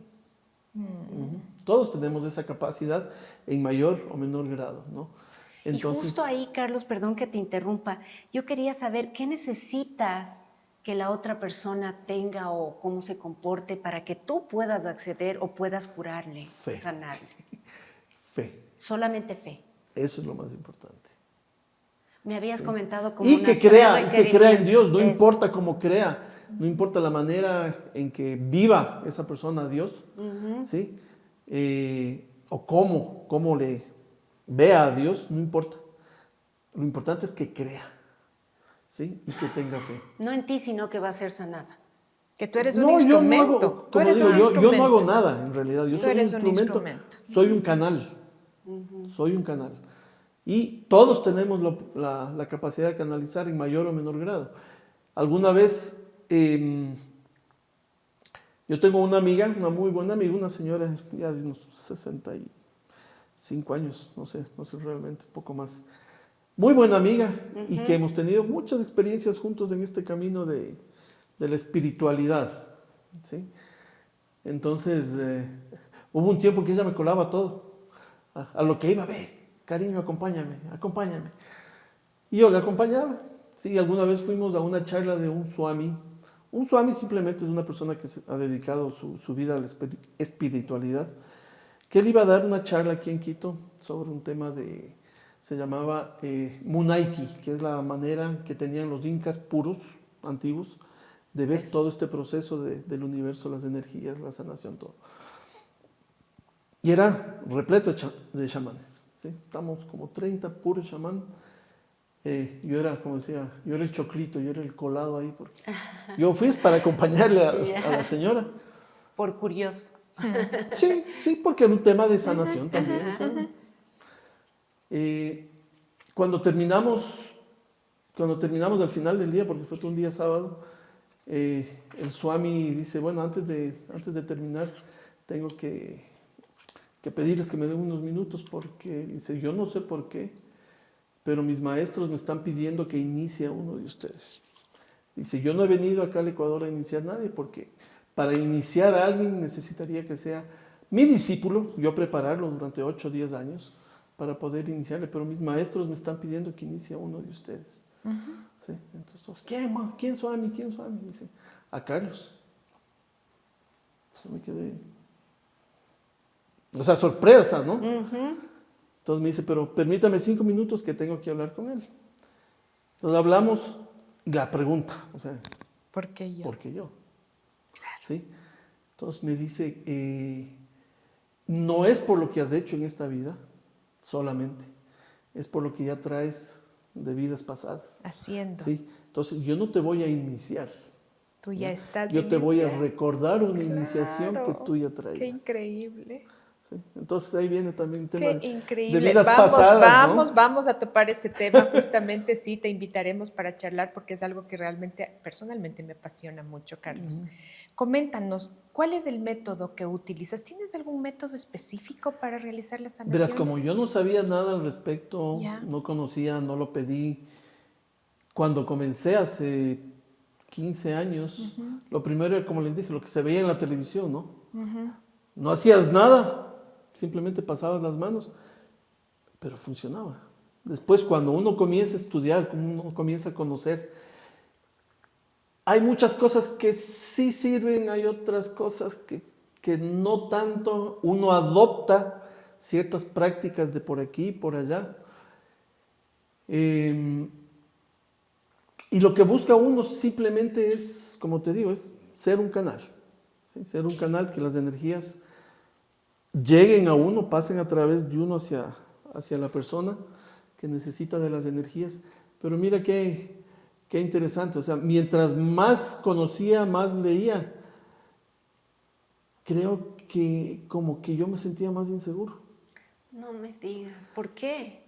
Todos tenemos esa capacidad en mayor o menor grado, ¿no? Entonces, y justo ahí, Carlos, perdón que te interrumpa, yo quería saber qué necesitas que la otra persona tenga o cómo se comporte para que tú puedas acceder o puedas curarle, fe. sanarle. Fe. Solamente fe. Eso es lo más importante. Me habías comentado como y unas que crea en Dios, no Eso. importa cómo crea, no importa la manera en que viva esa persona a Dios, ¿sí? O cómo le vea a Dios, no importa. Lo importante es que crea, ¿sí? Y que tenga fe. No en ti, sino que va a ser sanada. Que tú eres un instrumento. Yo no hago nada, en realidad. Yo Tú soy eres un un instrumento. Soy un canal. Soy un canal. Y todos tenemos la capacidad de canalizar en mayor o menor grado. Alguna vez, yo tengo una amiga, una muy buena amiga, una señora ya de unos 65 años, no sé realmente, un poco más. Muy buena amiga y que hemos tenido muchas experiencias juntos en este camino de la espiritualidad, ¿sí? Entonces, hubo un tiempo que ella me colaba todo, a lo que iba, ve, cariño, acompáñame. Y yo le acompañaba. Sí, alguna vez fuimos a una charla de un swami. Un swami simplemente es una persona que se ha dedicado su vida a la espiritualidad, que él iba a dar una charla aquí en Quito sobre un tema se llamaba Munaiki, que es la manera que tenían los incas puros, antiguos, de ver todo este proceso del universo, las energías, la sanación, todo. Y era repleto de chamanes, ¿sí? Estamos como 30 puros chamán. Yo era, como decía, yo era el choclito, yo era el colado ahí, porque yo fui para acompañarle a la señora. Por curioso. Sí, porque era un tema de sanación también, ¿sabes? Cuando terminamos al final del día, porque fue todo un día sábado, el swami dice, bueno, antes de terminar, tengo que pedirles que me den unos minutos, porque dice, yo no sé por qué, pero mis maestros me están pidiendo que inicie a uno de ustedes. Dice, yo no he venido acá al Ecuador a iniciar a nadie, porque para iniciar a alguien necesitaría que sea mi discípulo, yo prepararlo durante 8 o 10 años para poder iniciarle, pero mis maestros me están pidiendo que inicie a uno de ustedes. ¿Sí? Entonces todos, ¿quién swami? Dice, a Carlos. Yo me quedé, o sea, sorpresa, ¿no? Entonces me dice, pero permítame 5 minutos que tengo que hablar con él. Entonces hablamos y la pregunta, o sea, ¿por qué yo? ¿Por qué yo? Claro. ¿Sí? Entonces me dice, no es por lo que has hecho en esta vida solamente, es por lo que ya traes de vidas pasadas. Haciendo. ¿Sí? Entonces yo no te voy a iniciar. Tú ya estás Yo te voy a recordar una Claro. iniciación que tú ya traías. Qué increíble. ¿Sí? Entonces ahí viene también el tema Qué increíble. de vidas pasadas, ¿no? Vamos a topar ese tema. Justamente sí, te invitaremos para charlar porque es algo que realmente, personalmente me apasiona mucho, Carlos. Coméntanos, ¿cuál es el método que utilizas? ¿Tienes algún método específico para realizar las sanaciones? Verás, como yo no sabía nada al respecto, no conocía, no lo pedí, cuando comencé hace 15 años, lo primero era, como les dije, lo que se veía en la televisión, ¿no? No hacías nada, simplemente pasabas las manos, pero funcionaba. Después, cuando uno comienza a estudiar, uno comienza a conocer, hay muchas cosas que sí sirven, hay otras cosas que no tanto. Uno adopta ciertas prácticas de por aquí y por allá. Y lo que busca uno simplemente es, como te digo, es ser un canal. ¿Sí? Ser un canal que las energías lleguen a uno, pasen a través de uno hacia la persona que necesita de las energías. Pero mira qué interesante, o sea, mientras más conocía, más leía, creo que como que yo me sentía más inseguro. No me digas, ¿por qué?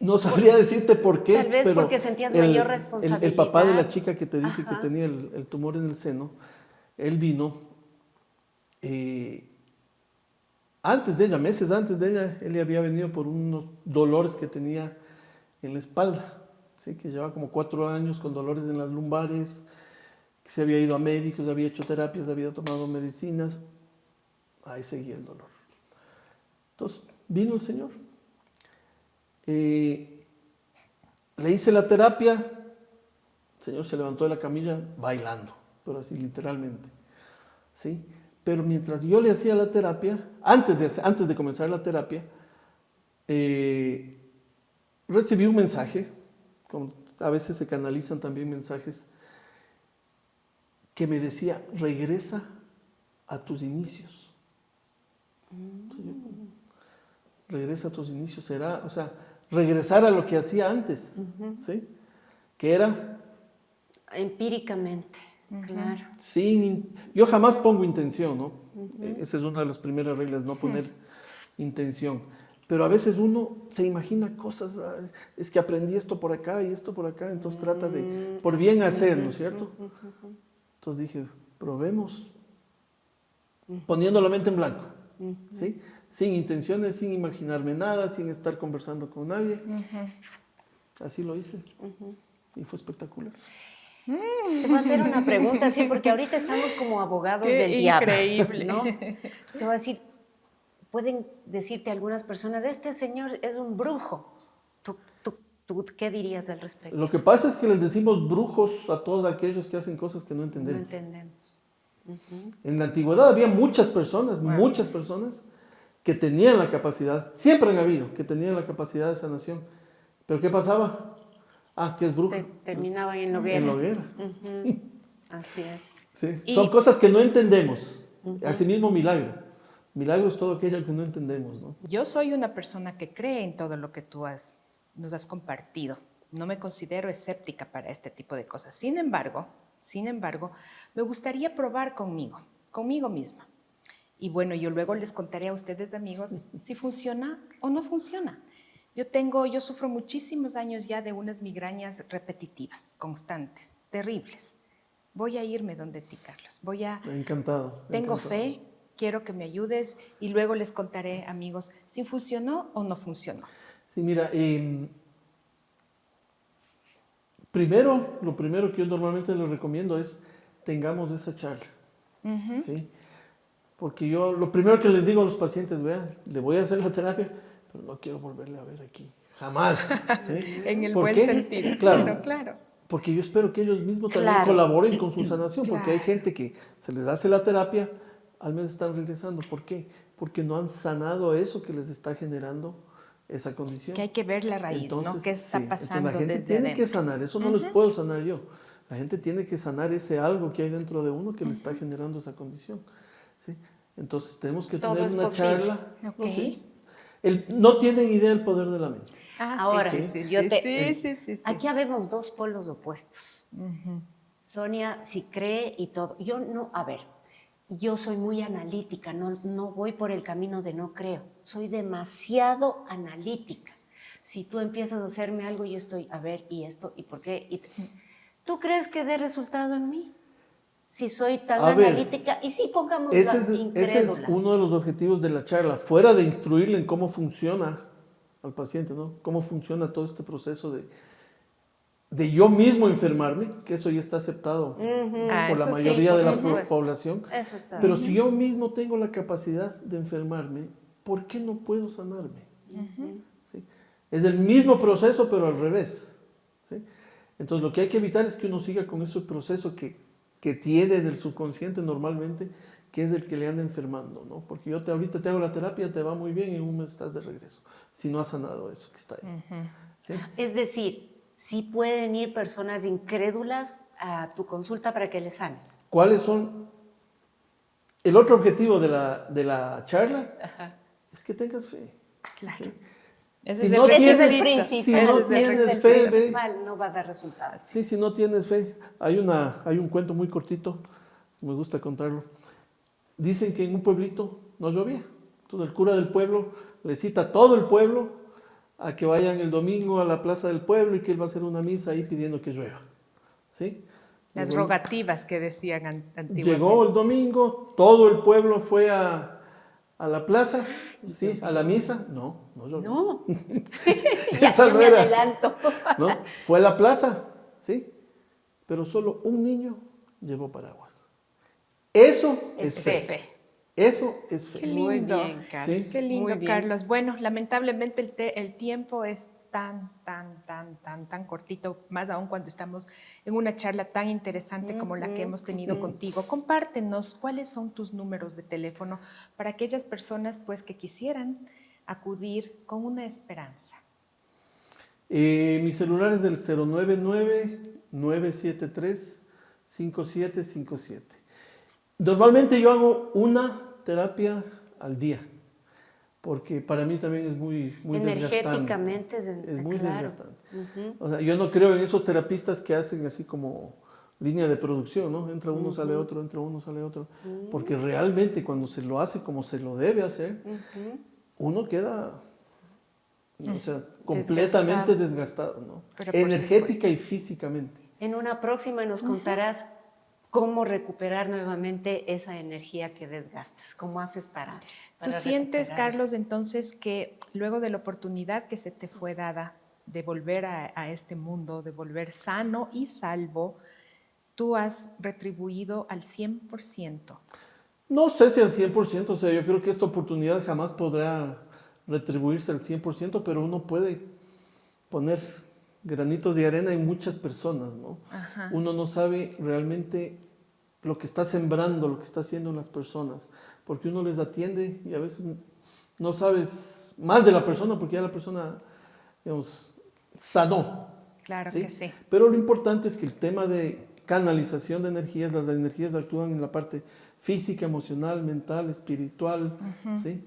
No sabría decirte por qué. Tal vez pero porque sentías mayor responsabilidad. El papá de la chica que te dije Ajá. que tenía el tumor en el seno, él vino, antes de ella, meses antes de ella, él había venido por unos dolores que tenía en la espalda, ¿sí? Que llevaba como 4 años con dolores en las lumbares, que se había ido a médicos, había hecho terapias, había tomado medicinas, ahí seguía el dolor. Entonces vino el Señor. Le hice la terapia, el Señor se levantó de la camilla bailando, pero así literalmente, ¿sí? Pero mientras yo le hacía la terapia, antes de comenzar la terapia, recibí un mensaje, como a veces se canalizan también mensajes, que me decía, regresa a tus inicios. Regresa a tus inicios, será, o sea, regresar a lo que hacía antes, ¿sí? Que era... Empíricamente, claro. Yo jamás pongo intención, ¿no? Esa es una de las primeras reglas, no poner intención. Pero a veces uno se imagina cosas, es que aprendí esto por acá y esto por acá, entonces trata de, por bien hacer, ¿no es cierto? Entonces dije, probemos, poniendo la mente en blanco, ¿sí? Sin intenciones, sin imaginarme nada, sin estar conversando con nadie. Así lo hice. Y fue espectacular. Te voy a hacer una pregunta, sí, porque ahorita estamos como abogados del diablo. Increíble. ¿No? Te voy a decir, pueden decirte algunas personas, este señor es un brujo. ¿Tú qué dirías al respecto? Lo que pasa es que les decimos brujos a todos aquellos que hacen cosas que no entendemos. No entendemos. En la antigüedad había muchas personas que tenían la capacidad, siempre han habido, que tenían la capacidad de sanación. ¿Pero qué pasaba? Que es brujo. Terminaban en la hoguera. En la hoguera. Así es. Sí. Son cosas que no entendemos. Asimismo, milagro. Milagro es todo aquello que no entendemos, ¿no? Yo soy una persona que cree en todo lo que tú nos has compartido. No me considero escéptica para este tipo de cosas. Sin embargo, me gustaría probar conmigo misma. Y bueno, yo luego les contaré a ustedes, amigos, si funciona o no funciona. Yo sufro muchísimos años ya de unas migrañas repetitivas, constantes, terribles. Voy a irme donde ti, Carlos. Encantado. Tengo fe, quiero que me ayudes y luego les contaré, amigos, si funcionó o no funcionó. Sí, mira, lo primero que yo normalmente les recomiendo es tengamos esa charla, ¿sí? Porque yo lo primero que les digo a los pacientes, vean, le voy a hacer la terapia, pero no quiero volverle a ver aquí, jamás. ¿Sí? En el ¿Por buen qué? sentido, claro. Porque yo espero que ellos mismos también colaboren con su sanación, porque hay gente que se les hace la terapia, al menos están regresando. ¿Por qué? Porque no han sanado eso que les está generando esa condición. Que hay que ver la raíz, entonces, ¿no? ¿Qué está pasando la gente desde tiene adentro? que sanar, eso no les puedo sanar yo. La gente tiene que sanar ese algo que hay dentro de uno que le está generando esa condición, ¿sí? Entonces tenemos que tener una charla. Okay. No tienen idea del poder de la mente. Ahora, sí. Aquí habemos dos polos opuestos. Sonia, si cree y todo. Yo no, a ver, yo soy muy analítica, no voy por el camino de no creo. Soy demasiado analítica. Si tú empiezas a hacerme algo, yo estoy, a ver, ¿y esto? ¿Y por qué? ¿Tú crees que dé resultado en mí? Si soy tan analítica, y si pongamos la incrédula. Ese es uno de los objetivos de la charla, fuera de instruirle en cómo funciona al paciente, ¿no? Cómo funciona todo este proceso de yo mismo enfermarme, que eso ya está aceptado por la mayoría de la población. Eso está. Pero si yo mismo tengo la capacidad de enfermarme, ¿por qué no puedo sanarme? ¿Sí? Es el mismo proceso, pero al revés, ¿sí? Entonces lo que hay que evitar es que uno siga con ese proceso que tiene del subconsciente normalmente, que es el que le anda enfermando, ¿no? Porque yo ahorita te hago la terapia, te va muy bien y en un mes estás de regreso, si no has sanado eso que está ahí. ¿Sí? Es decir, sí pueden ir personas incrédulas a tu consulta para que les sanes. ¿Cuáles son? El otro objetivo de la charla es que tengas fe. Claro. ¿sí? Ese Si es no el Ese es el tienes- principio. si no Ese es tienes el fe, ve. principal, no va a dar resultados. Sí, si no tienes fe, hay un cuento muy cortito, me gusta contarlo. Dicen que en un pueblito no llovía. Entonces el cura del pueblo le cita a todo el pueblo a que vayan el domingo a la plaza del pueblo y que él va a hacer una misa ahí pidiendo que llueva. ¿Sí? Las Llegó- rogativas que decían antiguamente. Llegó el domingo, todo el pueblo fue a la plaza, ¿sí? A la misa. No llovió. No, Esa ya no me era. adelanto. ¿No? Fue a la plaza, ¿sí? Pero solo un niño llevó paraguas. Eso es fe. Eso es fe. Qué lindo. Muy bien, Carlos. Sí. Qué lindo, Muy bien. Carlos. Bueno, lamentablemente el tiempo es tan cortito, más aún cuando estamos en una charla tan interesante como la que hemos tenido contigo. Compártenos cuáles son tus números de teléfono para aquellas personas pues que quisieran acudir con una esperanza. Mi celular es del 099-973-5757. Normalmente yo hago una terapia al día, porque para mí también es muy desgastante. Energéticamente Es muy claro. desgastante. Ujú. O sea, yo no creo en esos terapistas que hacen así como línea de producción, ¿no? Entra uno, sale otro, entra uno, sale otro. Porque realmente cuando se lo hace como se lo debe hacer, uno queda, o sea, completamente desgastado, ¿no? Pero por Energética supuesto. y físicamente. En una próxima nos contarás cómo recuperar nuevamente esa energía que desgastas. ¿Cómo haces para ¿Tú sientes, recuperar? Carlos, entonces que luego de la oportunidad que se te fue dada de volver a este mundo, de volver sano y salvo, tú has retribuido al 100%? No sé si al 100%, o sea, yo creo que esta oportunidad jamás podrá retribuirse al 100%, pero uno puede poner granitos de arena en muchas personas, ¿no? Ajá. Uno no sabe realmente lo que está sembrando, lo que está haciendo en las personas, porque uno les atiende y a veces no sabes más de la persona porque ya la persona, digamos, sanó. Claro que sí. Pero lo importante es que el tema de canalización de energías, las energías actúan en la parte física, emocional, mental, espiritual, ¿sí?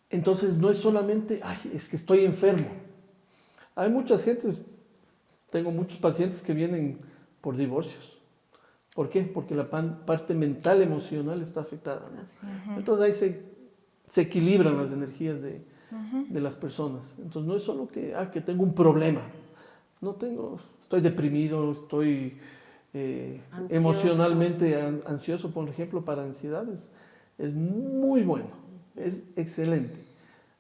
Entonces no es solamente, ay, es que estoy enfermo. Hay muchas gentes, tengo muchos pacientes que vienen por divorcios. ¿Por qué? Porque la parte mental, emocional está afectada, ¿no? Entonces ahí se equilibran las energías de las personas. Entonces no es solo que tengo un problema. Estoy deprimido, estoy emocionalmente ansioso, por ejemplo, para ansiedades. Es muy bueno, es excelente.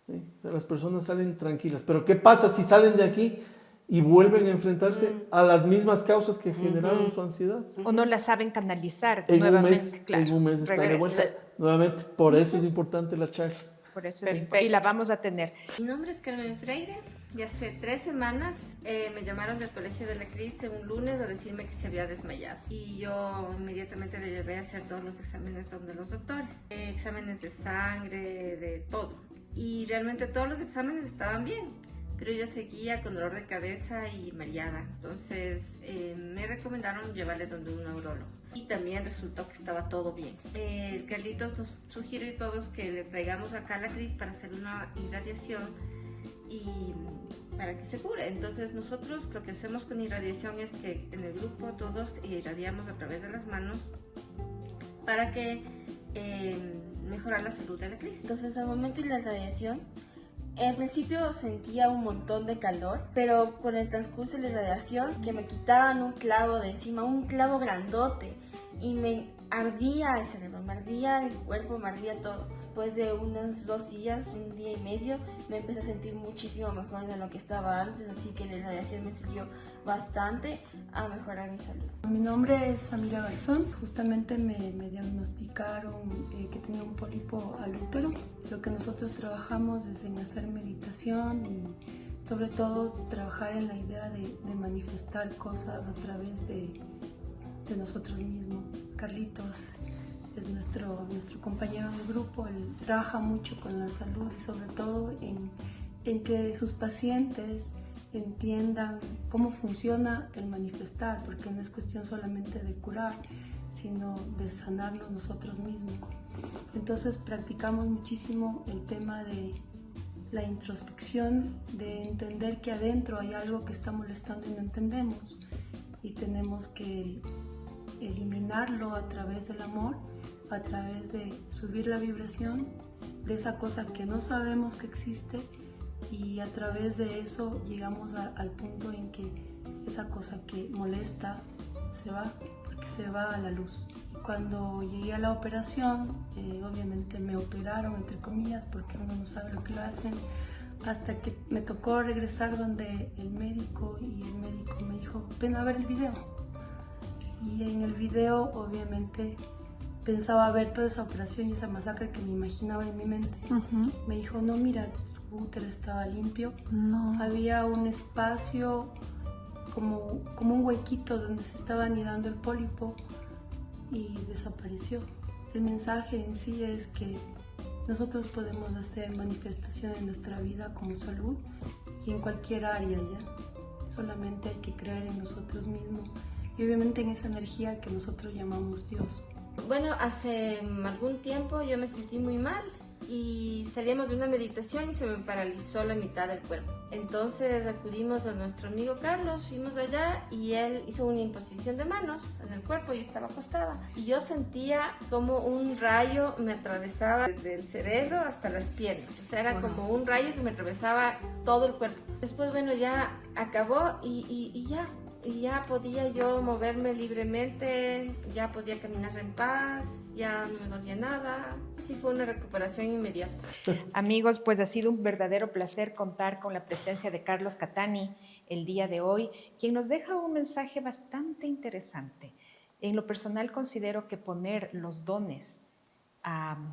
¿Sí? O sea, las personas salen tranquilas. Pero ¿qué pasa si salen de aquí y vuelven a enfrentarse a las mismas causas que generaron su ansiedad? O no la saben canalizar En nuevamente, en un mes está de Regresa. vuelta. Nuevamente, por eso es importante la charla. Por eso es importante. Y la vamos a tener. Mi nombre es Carmen Freire y hace 3 semanas me llamaron del Colegio de la Cris un lunes a decirme que se había desmayado. Y yo inmediatamente le llevé a hacer todos los exámenes donde los doctores. Exámenes de sangre, de todo. Y realmente todos los exámenes estaban bien, pero ella seguía con dolor de cabeza y mareada. Entonces me recomendaron llevarle donde un neurólogo. Y también resultó que estaba todo bien. El Carlitos nos sugirió a todos que le traigamos acá a la Cris para hacer una irradiación y para que se cure. Entonces nosotros lo que hacemos con irradiación es que en el grupo todos irradiamos a través de las manos para que mejorar la salud de la Cris. Entonces al momento de la radiación, al principio sentía un montón de calor, pero con el transcurso de la radiación que me quitaban un clavo de encima, un clavo grandote, y me ardía el cerebro, me ardía el cuerpo, me ardía todo. Después de unos 2 días, un día y medio, me empecé a sentir muchísimo mejor de lo que estaba antes, así que la radiación me sirvió bastante a mejorar mi salud. Mi nombre es Samira Garzón, justamente me diagnosticaron que tenía un pólipo al útero. Lo que nosotros trabajamos es en hacer meditación y sobre todo trabajar en la idea de manifestar cosas a través de nosotros mismos. Carlitos es nuestro compañero de grupo, él trabaja mucho con la salud y sobre todo en que sus pacientes entiendan cómo funciona el manifestar, porque no es cuestión solamente de curar, sino de sanarnos nosotros mismos. Entonces practicamos muchísimo el tema de la introspección, de entender que adentro hay algo que está molestando y no entendemos, y tenemos que eliminarlo a través del amor, a través de subir la vibración de esa cosa que no sabemos que existe, y a través de eso llegamos al punto en que esa cosa que molesta se va, porque se va a la luz. Cuando llegué a la operación, obviamente me operaron, entre comillas, porque uno no sabe lo que lo hacen, hasta que me tocó regresar donde el médico, y el médico me dijo, ven a ver el video. Y en el video, obviamente, pensaba ver toda esa operación y esa masacre que me imaginaba en mi mente. Me dijo, no, mira, tu útero estaba limpio. No. Había un espacio, como un huequito donde se estaba anidando el pólipo, y desapareció. El mensaje en sí es que nosotros podemos hacer manifestación en nuestra vida como salud y en cualquier área, ya. Solamente hay que creer en nosotros mismos y obviamente en esa energía que nosotros llamamos Dios. Bueno, hace algún tiempo yo me sentí muy mal y salíamos de una meditación y se me paralizó la mitad del cuerpo. Entonces acudimos a nuestro amigo Carlos, fuimos allá y él hizo una imposición de manos en el cuerpo. Yo estaba acostada y yo sentía como un rayo me atravesaba desde el cerebro hasta las piernas. O sea, era como un rayo que me atravesaba todo el cuerpo. Después, bueno, ya acabó y ya podía yo moverme libremente, ya podía caminar en paz, ya no me dolía nada. Sí, fue una recuperación inmediata. Amigos, pues ha sido un verdadero placer contar con la presencia de Carlos Catani el día de hoy, quien nos deja un mensaje bastante interesante. En lo personal considero que poner los dones a